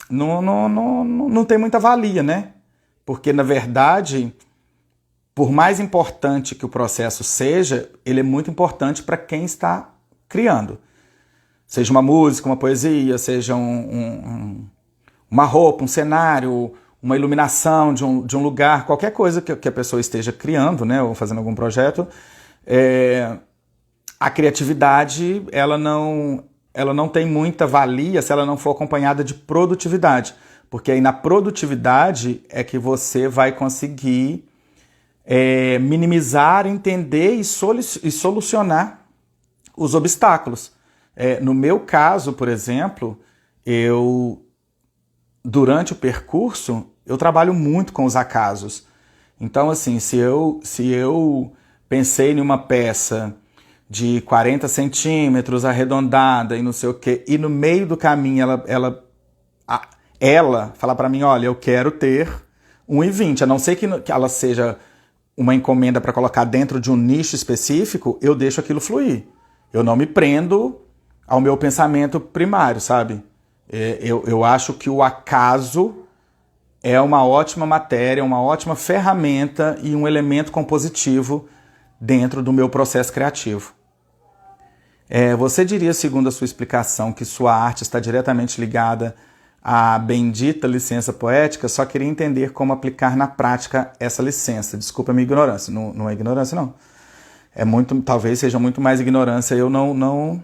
não tem muita valia, né? Porque, na verdade, por mais importante que o processo seja, ele é muito importante para quem está criando. Seja uma música, uma poesia, seja uma roupa, um cenário, uma iluminação de um lugar, qualquer coisa que a pessoa esteja criando, né, ou fazendo algum projeto, a criatividade ela não tem muita valia se ela não for acompanhada de produtividade. Porque aí na produtividade é que você vai conseguir minimizar, entender e solucionar os obstáculos. No meu caso, por exemplo, durante o percurso, eu trabalho muito com os acasos. Então, assim, se eu pensei em uma peça de 40 centímetros, arredondada e não sei o quê, e no meio do caminho ela fala para mim, olha, eu quero ter 1,20, a não ser que ela seja uma encomenda para colocar dentro de um nicho específico, eu deixo aquilo fluir. Eu não me prendo ao meu pensamento primário, sabe? Eu acho que o acaso é uma ótima matéria, uma ótima ferramenta e um elemento compositivo dentro do meu processo criativo. Você diria, segundo a sua explicação, que sua arte está diretamente ligada à bendita licença poética? Só queria entender como aplicar na prática essa licença. Desculpa a minha ignorância. Não é ignorância, não. Talvez seja muito mais ignorância. Eu não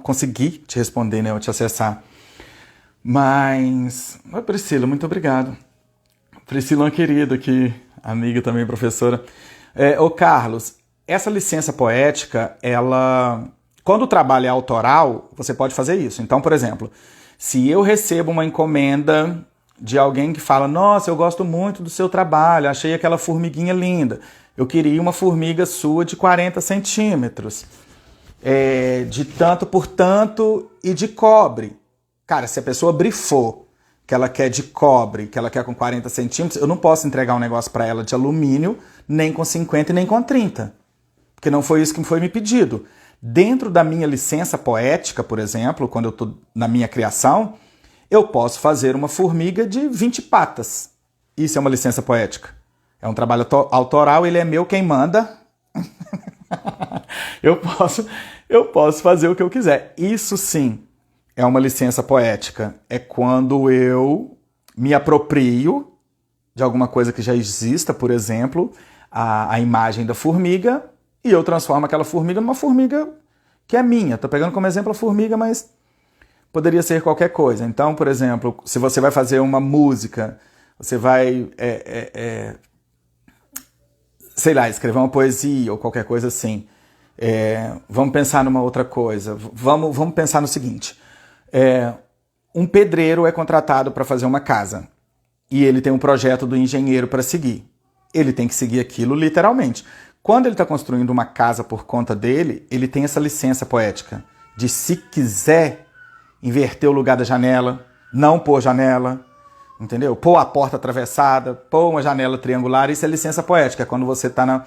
consegui te responder, né, ou te acessar. Mas, oi Priscila, muito obrigado. Priscila é uma querida aqui, amiga também, professora. Ô Carlos, essa licença poética, quando o trabalho é autoral, você pode fazer isso. Então, por exemplo, se eu recebo uma encomenda de alguém que fala, nossa, eu gosto muito do seu trabalho, achei aquela formiguinha linda, eu queria uma formiga sua de 40 centímetros. De tanto por tanto e de cobre. Cara, se a pessoa brifou que ela quer de cobre, que ela quer com 40 centímetros, eu não posso entregar um negócio para ela de alumínio, nem com 50 e nem com 30. Porque não foi isso que foi me pedido. Dentro da minha licença poética, por exemplo, quando eu estou na minha criação, eu posso fazer uma formiga de 20 patas. Isso é uma licença poética. É um trabalho autoral, ele é meu, quem manda. Eu posso fazer o que eu quiser. Isso sim é uma licença poética. É quando eu me aproprio de alguma coisa que já exista, por exemplo, a imagem da formiga, e eu transformo aquela formiga numa formiga que é minha. Estou pegando como exemplo a formiga, mas poderia ser qualquer coisa. Então, por exemplo, se você vai fazer uma música, você vai, sei lá, escrever uma poesia ou qualquer coisa assim. Vamos pensar numa outra coisa. Vamos pensar no seguinte. Um pedreiro é contratado para fazer uma casa e ele tem um projeto do engenheiro para seguir. Ele tem que seguir aquilo literalmente. Quando ele está construindo uma casa por conta dele, ele tem essa licença poética de, se quiser, inverter o lugar da janela, não pôr janela, entendeu? Pôr a porta atravessada, pôr uma janela triangular. Isso é licença poética, é quando você está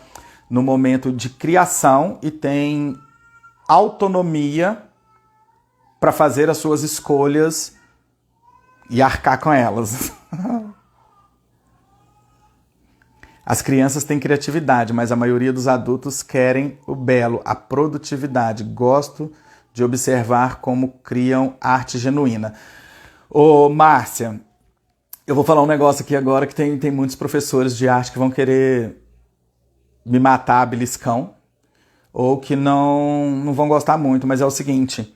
no momento de criação e tem autonomia para fazer as suas escolhas e arcar com elas. As crianças têm criatividade, mas a maioria dos adultos querem o belo, a produtividade. Gosto de observar como criam arte genuína. Ô, Márcia, eu vou falar um negócio aqui agora que tem muitos professores de arte que vão querer me matar a beliscão, ou que não vão gostar muito, mas é o seguinte,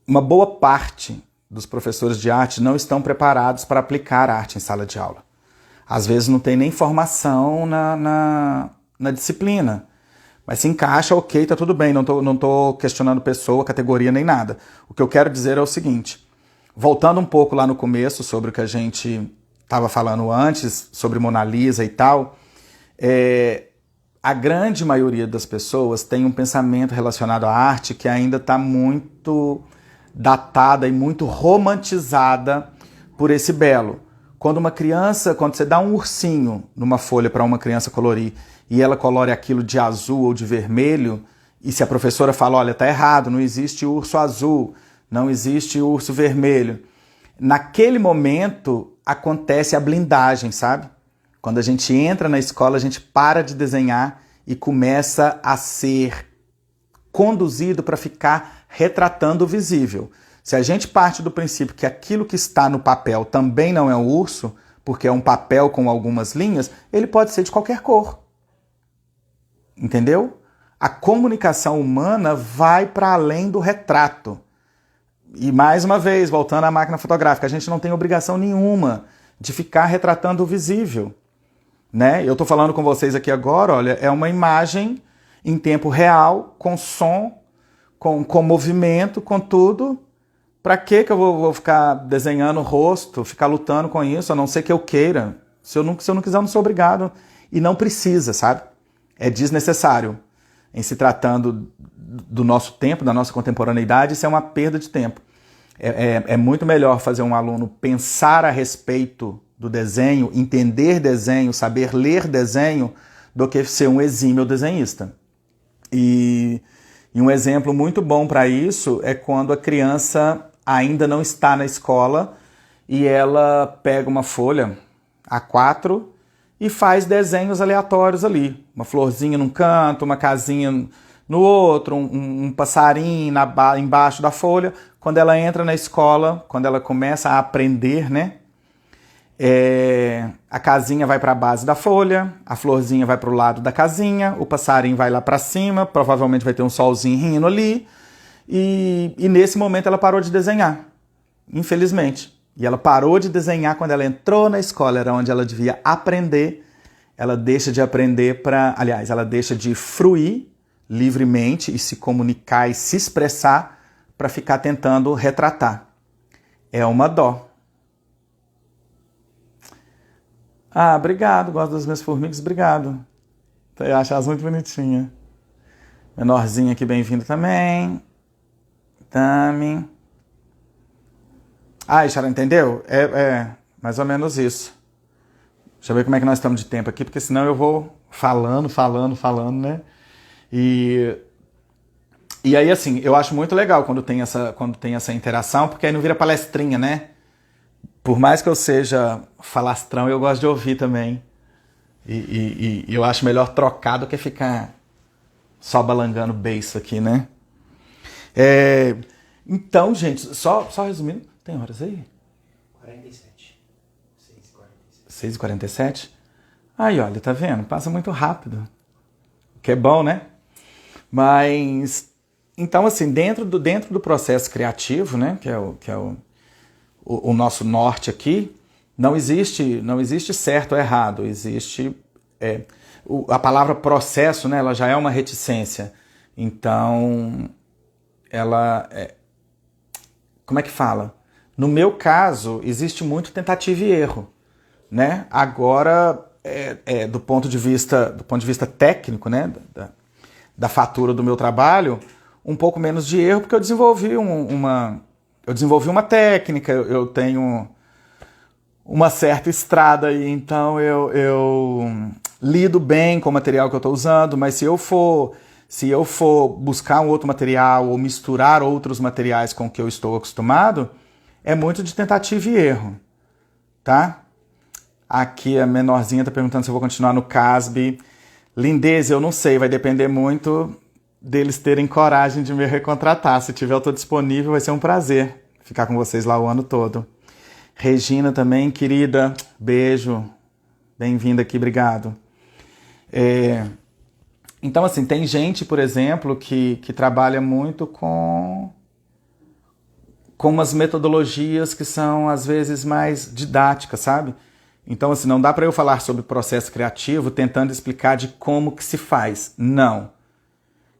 uma boa parte dos professores de arte não estão preparados para aplicar arte em sala de aula. Às vezes não tem nem formação na disciplina, mas se encaixa, ok, tá tudo bem, não tô questionando pessoa, categoria, nem nada. O que eu quero dizer é o seguinte, voltando um pouco lá no começo sobre o que a gente estava falando antes, sobre Mona Lisa e tal, a grande maioria das pessoas tem um pensamento relacionado à arte que ainda está muito datada e muito romantizada por esse belo. Quando você dá um ursinho numa folha para uma criança colorir e ela colore aquilo de azul ou de vermelho, e se a professora fala, olha, tá errado, não existe urso azul, não existe urso vermelho, naquele momento acontece a blindagem, sabe? Quando a gente entra na escola, a gente para de desenhar e começa a ser conduzido para ficar retratando o visível. Se a gente parte do princípio que aquilo que está no papel também não é um urso, porque é um papel com algumas linhas, ele pode ser de qualquer cor. Entendeu? A comunicação humana vai para além do retrato. E mais uma vez, voltando à máquina fotográfica, a gente não tem obrigação nenhuma de ficar retratando o visível. Né? Eu estou falando com vocês aqui agora, olha, é uma imagem em tempo real, com som, com movimento, com tudo. Para que eu vou ficar desenhando o rosto, ficar lutando com isso, a não ser que eu queira? Se eu não quiser, eu não sou obrigado. E não precisa, sabe? É desnecessário. Em se tratando do nosso tempo, da nossa contemporaneidade, isso é uma perda de tempo. É muito melhor fazer um aluno pensar a respeito do desenho, entender desenho, saber ler desenho, do que ser um exímio desenhista. E um exemplo muito bom para isso é quando a criança ainda não está na escola e ela pega uma folha A4 e faz desenhos aleatórios ali. Uma florzinha num canto, uma casinha no outro, um passarinho embaixo da folha. Quando ela entra na escola, quando ela começa a aprender, né? A casinha vai para a base da folha, a florzinha vai para o lado da casinha, o passarinho vai lá para cima, provavelmente vai ter um solzinho rindo ali, e nesse momento ela parou de desenhar, infelizmente. E ela parou de desenhar quando ela entrou na escola, era onde ela devia aprender. Ela deixa de aprender ela deixa de fruir livremente e se comunicar e se expressar para ficar tentando retratar. É uma dó. Ah, obrigado, gosto das minhas formigas, obrigado. Eu acho elas muito bonitinhas. Menorzinha aqui, bem-vindo também. Tami. Ah, Ishara, entendeu? É mais ou menos isso. Deixa eu ver como é que nós estamos de tempo aqui, porque senão eu vou falando, né? E aí, assim, eu acho muito legal quando tem essa interação, porque aí não vira palestrinha, né? Por mais que eu seja falastrão, eu gosto de ouvir também. E eu acho melhor trocar do que ficar só balangando beiço aqui, né? Então, gente, só resumindo, tem horas aí? 47. 6h47? Aí, olha, tá vendo? Passa muito rápido. O que é bom, né? Mas, então, assim, dentro do processo criativo, né? Que é o nosso norte aqui, não existe certo ou errado, existe... a palavra processo, né, ela já é uma reticência. Então, ela... como é que fala? No meu caso, existe muito tentativa e erro, né? Agora, do ponto de vista técnico, né, da fatura do meu trabalho, um pouco menos de erro, porque eu desenvolvi uma técnica, eu tenho uma certa estrada aí, então eu lido bem com o material que eu estou usando, mas se eu for buscar um outro material ou misturar outros materiais com o que eu estou acostumado, é muito de tentativa e erro, tá? Aqui a menorzinha está perguntando se eu vou continuar no CASB. Lindeza, eu não sei, vai depender muito deles terem coragem de me recontratar. Se tiver, eu estou disponível, vai ser um prazer ficar com vocês lá o ano todo. Regina também, querida, beijo, bem-vinda aqui, obrigado. Então, assim, tem gente, por exemplo, que trabalha muito com umas metodologias que são, às vezes, mais didáticas, sabe? Então, assim, não dá para eu falar sobre processo criativo tentando explicar de como que se faz. Não.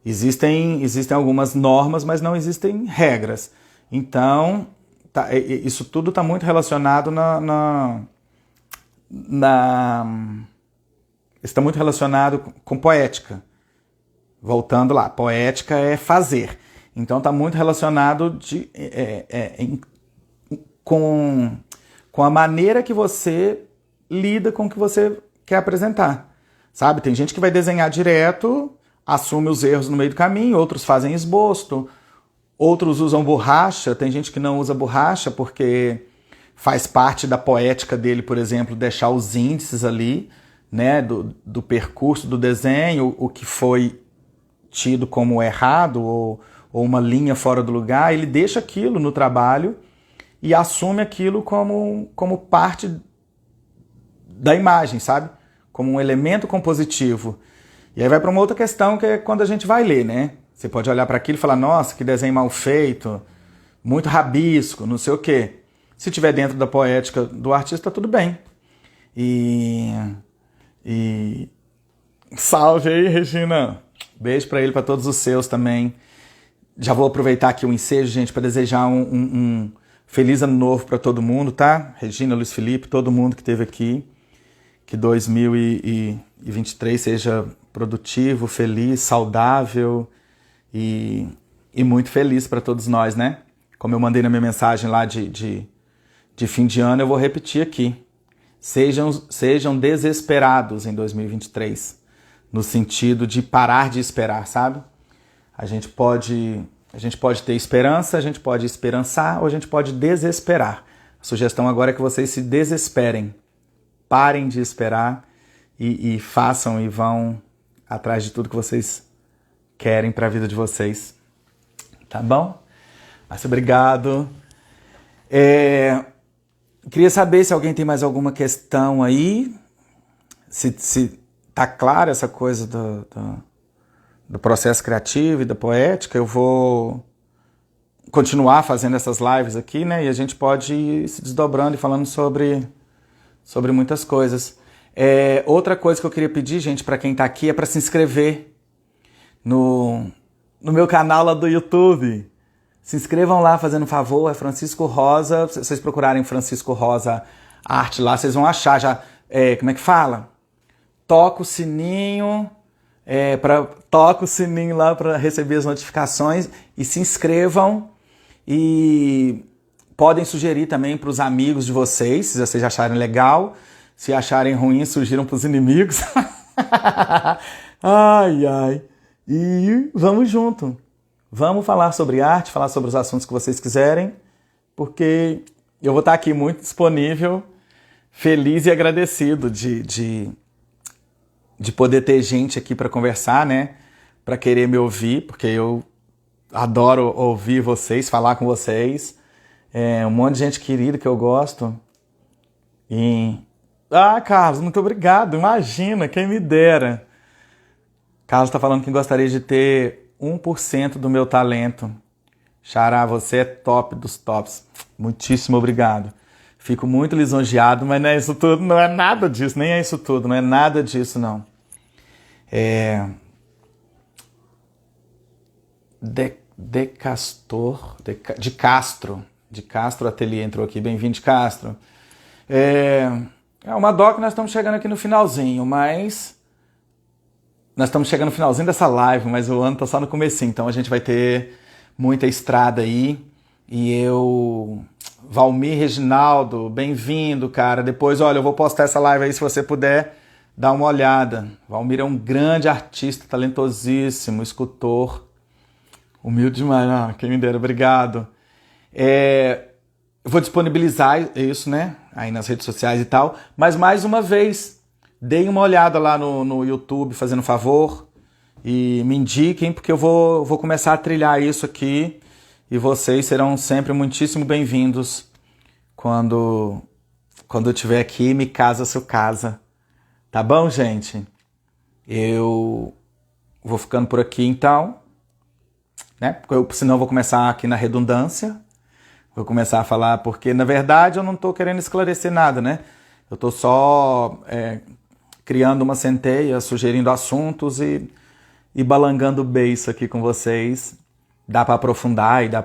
Existem algumas normas, mas não existem regras. Então, isso tudo está muito relacionado está muito relacionado com poética. Voltando lá, poética é fazer. Então está muito relacionado com a maneira que você lida com o que você quer apresentar. Sabe? Tem gente que vai desenhar direto, assume os erros no meio do caminho, outros fazem esboço, outros usam borracha, tem gente que não usa borracha porque faz parte da poética dele, por exemplo, deixar os índices ali, né, do percurso do desenho, o que foi tido como errado ou uma linha fora do lugar, ele deixa aquilo no trabalho e assume aquilo como parte da imagem, sabe? Como um elemento compositivo. E aí vai para uma outra questão que é quando a gente vai ler, né? Você pode olhar para aquilo e falar, nossa, que desenho mal feito, muito rabisco, não sei o quê. Se estiver dentro da poética do artista, tudo bem. E salve aí, Regina. Beijo para ele, para todos os seus também. Já vou aproveitar aqui o ensejo, gente, para desejar um feliz ano novo para todo mundo, tá? Regina, Luiz Felipe, todo mundo que esteve aqui. Que 2023 seja produtivo, feliz, saudável e muito feliz para todos nós, né? Como eu mandei na minha mensagem lá de fim de ano, eu vou repetir aqui. Sejam desesperados em 2023, no sentido de parar de esperar, sabe? A gente pode ter esperança, a gente pode esperançar ou a gente pode desesperar. A sugestão agora é que vocês se desesperem. Parem de esperar e façam e vão atrás de tudo que vocês querem para a vida de vocês. Tá bom? Mas obrigado. Queria saber se alguém tem mais alguma questão aí. Se tá clara essa coisa do processo criativo e da poética. Eu vou continuar fazendo essas lives aqui, né? E a gente pode ir se desdobrando e falando sobre muitas coisas. Outra coisa que eu queria pedir, gente, para quem tá aqui, é para se inscrever no meu canal lá do YouTube. Se inscrevam lá, fazendo um favor, é Francisco Rosa. Se vocês procurarem Francisco Rosa Arte lá, vocês vão achar já, como é que fala? Toca o sininho, toca o sininho lá para receber as notificações e se inscrevam e podem sugerir também para os amigos de vocês, se vocês acharem legal. Se acharem ruim, sugiram para os inimigos. Ai, ai. E vamos junto. Vamos falar sobre arte, falar sobre os assuntos que vocês quiserem, porque eu vou estar aqui muito disponível, feliz e agradecido de poder ter gente aqui para conversar, né? Para querer me ouvir, porque eu adoro ouvir vocês, falar com vocês. Um monte de gente querida que eu gosto. Carlos, muito obrigado. Imagina, quem me dera. Carlos está falando que gostaria de ter 1% do meu talento. Xará, você é top dos tops. Muitíssimo obrigado. Fico muito lisonjeado, mas não é isso tudo, não é nada disso, nem é isso tudo, não é nada disso, não. De Castro Ateliê entrou aqui, bem-vindo de Castro. É uma dó que nós estamos chegando aqui no finalzinho, mas nós estamos chegando no finalzinho dessa live, mas o ano tá só no comecinho, então a gente vai ter muita estrada aí. Valmir Reginaldo, bem-vindo, cara. Depois, olha, eu vou postar essa live aí se você puder dar uma olhada. Valmir é um grande artista, talentosíssimo, escultor. Humilde demais, quem me dera, obrigado. Eu vou disponibilizar isso, né, aí nas redes sociais e tal, mas mais uma vez, deem uma olhada lá no YouTube, fazendo favor, e me indiquem, porque eu vou começar a trilhar isso aqui, e vocês serão sempre muitíssimo bem-vindos quando eu estiver aqui, me casa seu casa. Tá bom, gente? Eu vou ficando por aqui, então, né, porque senão eu vou começar aqui na redundância. Vou começar a falar porque, na verdade, eu não estou querendo esclarecer nada, né? Eu estou só criando uma centelha, sugerindo assuntos e balangando o beiço aqui com vocês. Dá para aprofundar e dá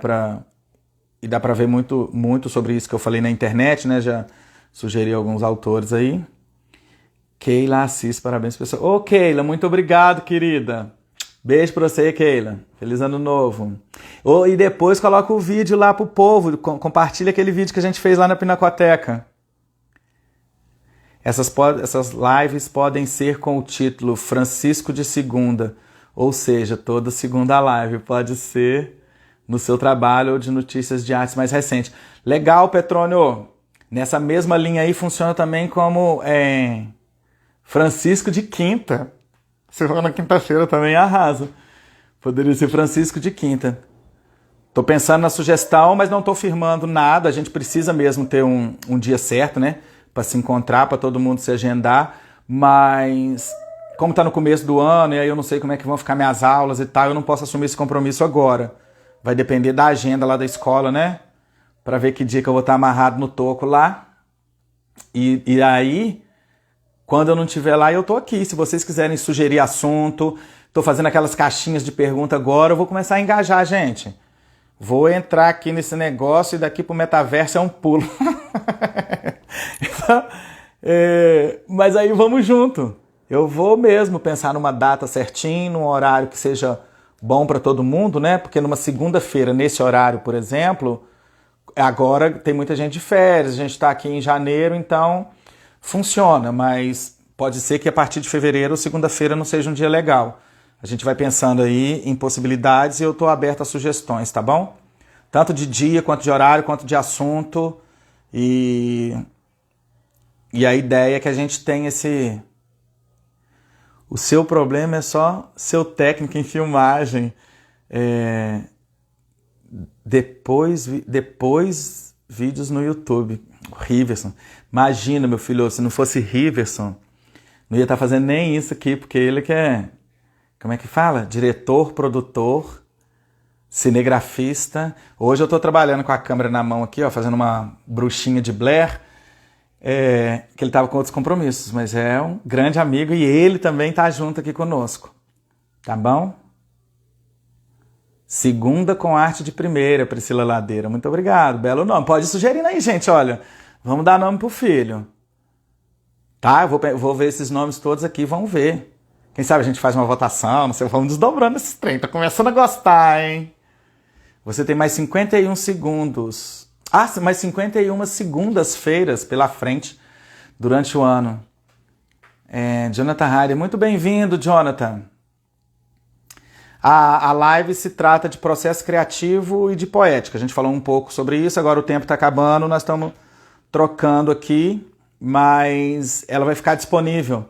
para ver muito sobre isso que eu falei na internet, né? Já sugeri alguns autores aí. Keila Assis, parabéns, pessoal. Ô, Keila, muito obrigado, querida. Beijo pra você, Keila. Feliz ano novo. E depois coloca o vídeo lá pro povo. Compartilha aquele vídeo que a gente fez lá na Pinacoteca. Essas lives podem ser com o título Francisco de Segunda. Ou seja, toda segunda live pode ser no seu trabalho ou de notícias de artes mais recentes. Legal, Petrônio. Nessa mesma linha aí funciona também como Francisco de Quinta. Se for na quinta-feira também arrasa. Poderia ser Francisco de Quinta. Tô pensando na sugestão, mas não tô firmando nada. A gente precisa mesmo ter um dia certo, né? Para se encontrar, para todo mundo se agendar. Mas, como tá no começo do ano, e aí eu não sei como é que vão ficar minhas aulas e tal, eu não posso assumir esse compromisso agora. Vai depender da agenda lá da escola, né? Para ver que dia que eu vou estar amarrado no toco lá. E aí, quando eu não estiver lá, eu tô aqui. Se vocês quiserem sugerir assunto, tô fazendo aquelas caixinhas de pergunta agora, eu vou começar a engajar, gente. Vou entrar aqui nesse negócio e daqui pro metaverso é um pulo. Mas aí vamos junto. Eu vou mesmo pensar numa data certinho, num horário que seja bom para todo mundo, né? Porque numa segunda-feira, nesse horário, por exemplo, agora tem muita gente de férias, a gente está aqui em janeiro, então funciona, mas pode ser que a partir de fevereiro, segunda-feira, não seja um dia legal. A gente vai pensando aí em possibilidades e eu estou aberto a sugestões, tá bom? Tanto de dia, quanto de horário, quanto de assunto. E a ideia é que a gente tenha esse... O seu problema é só seu técnico em filmagem. Depois vídeos no YouTube. Riverson. Imagina, meu filho, se não fosse Riverson, não ia estar fazendo nem isso aqui, porque ele que é... Como é que fala? Diretor, produtor, cinegrafista. Hoje eu estou trabalhando com a câmera na mão aqui, ó, fazendo uma bruxinha de Blair, que ele estava com outros compromissos, mas é um grande amigo e ele também está junto aqui conosco. Tá bom? Segunda com arte de primeira, Priscila Ladeira. Muito obrigado, belo nome. Pode sugerir aí, gente, olha. Vamos dar nome pro filho. Tá? Eu vou ver esses nomes todos aqui, vamos ver. Quem sabe a gente faz uma votação, não sei, vamos desdobrando esses trem. Tá começando a gostar, hein? Você tem mais 51 segundos. Mais 51 segundas-feiras pela frente durante o ano. Jonathan Hardy, muito bem-vindo, Jonathan. A live se trata de processo criativo e de poética. A gente falou um pouco sobre isso, agora o tempo está acabando, nós estamos trocando aqui, mas ela vai ficar disponível.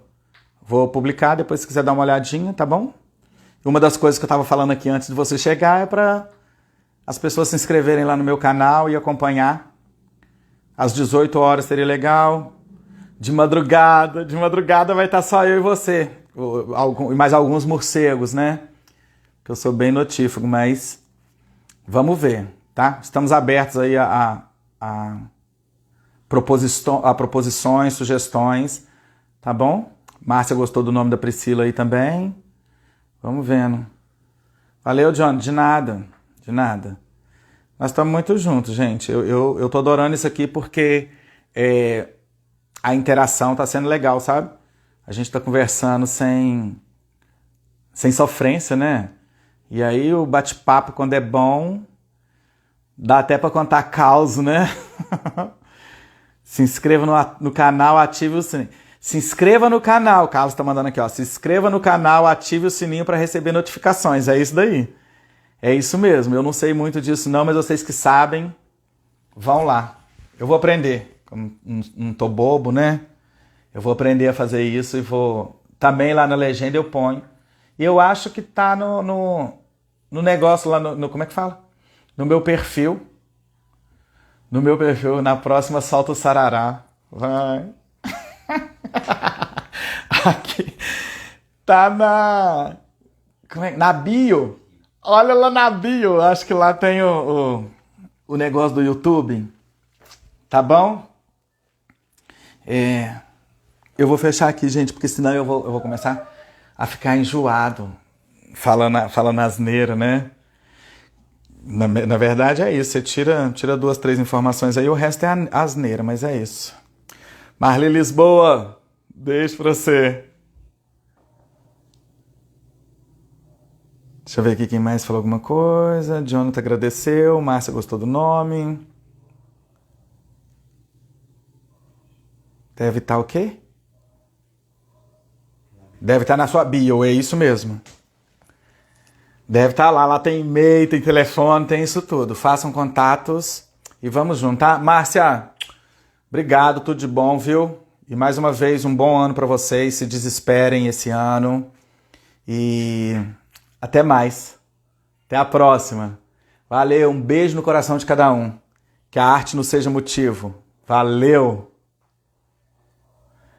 Vou publicar, depois se quiser dar uma olhadinha, tá bom? Uma das coisas que eu estava falando aqui antes de você chegar é para as pessoas se inscreverem lá no meu canal e acompanhar. Às 18 horas seria legal. De madrugada vai estar só eu e você. E mais alguns morcegos, né? Que eu sou bem notífago, mas Vamos ver, tá? Estamos abertos aí a proposições, sugestões, tá bom? Márcia gostou do nome da Priscila aí também. Vamos vendo. Valeu, John. De nada. De nada. Nós estamos muito juntos, gente. Eu tô adorando isso aqui porque a interação tá sendo legal, sabe? A gente tá conversando sem sofrência, né? E aí o bate-papo, quando é bom, dá até para contar caos, né? Se inscreva no canal, ative o sininho. Se inscreva no canal, o Carlos tá mandando aqui, ó. Se inscreva no canal, ative o sininho para receber notificações. É isso daí. É isso mesmo. Eu não sei muito disso não, mas vocês que sabem, vão lá. Eu vou aprender. Não tô bobo, né? Eu vou aprender a fazer isso e vou... Também lá na legenda eu ponho. E eu acho que tá no negócio lá no... Como é que fala? No meu perfil. No meu perfil, na próxima solta o sarará. Vai. Aqui. Tá na bio. Olha lá na bio. Acho que lá tem o negócio do YouTube. Tá bom? Eu vou fechar aqui, gente, porque senão eu vou começar a ficar enjoado. Falando asneira, né? Na verdade é isso. Você tira 2, 3 informações aí, o resto é asneira, mas é isso. Marli Lisboa, beijo pra você. Deixa eu ver aqui quem mais falou alguma coisa. Jonathan agradeceu. Márcia gostou do nome. Deve estar o quê? Deve estar na sua bio, é isso mesmo. Deve estar lá. Lá tem e-mail, tem telefone, tem isso tudo. Façam contatos e vamos junto, tá? Márcia, obrigado, tudo de bom, viu? E mais uma vez, um bom ano para vocês. Se desesperem esse ano. E até mais. Até a próxima. Valeu, um beijo no coração de cada um. Que a arte não seja motivo. Valeu!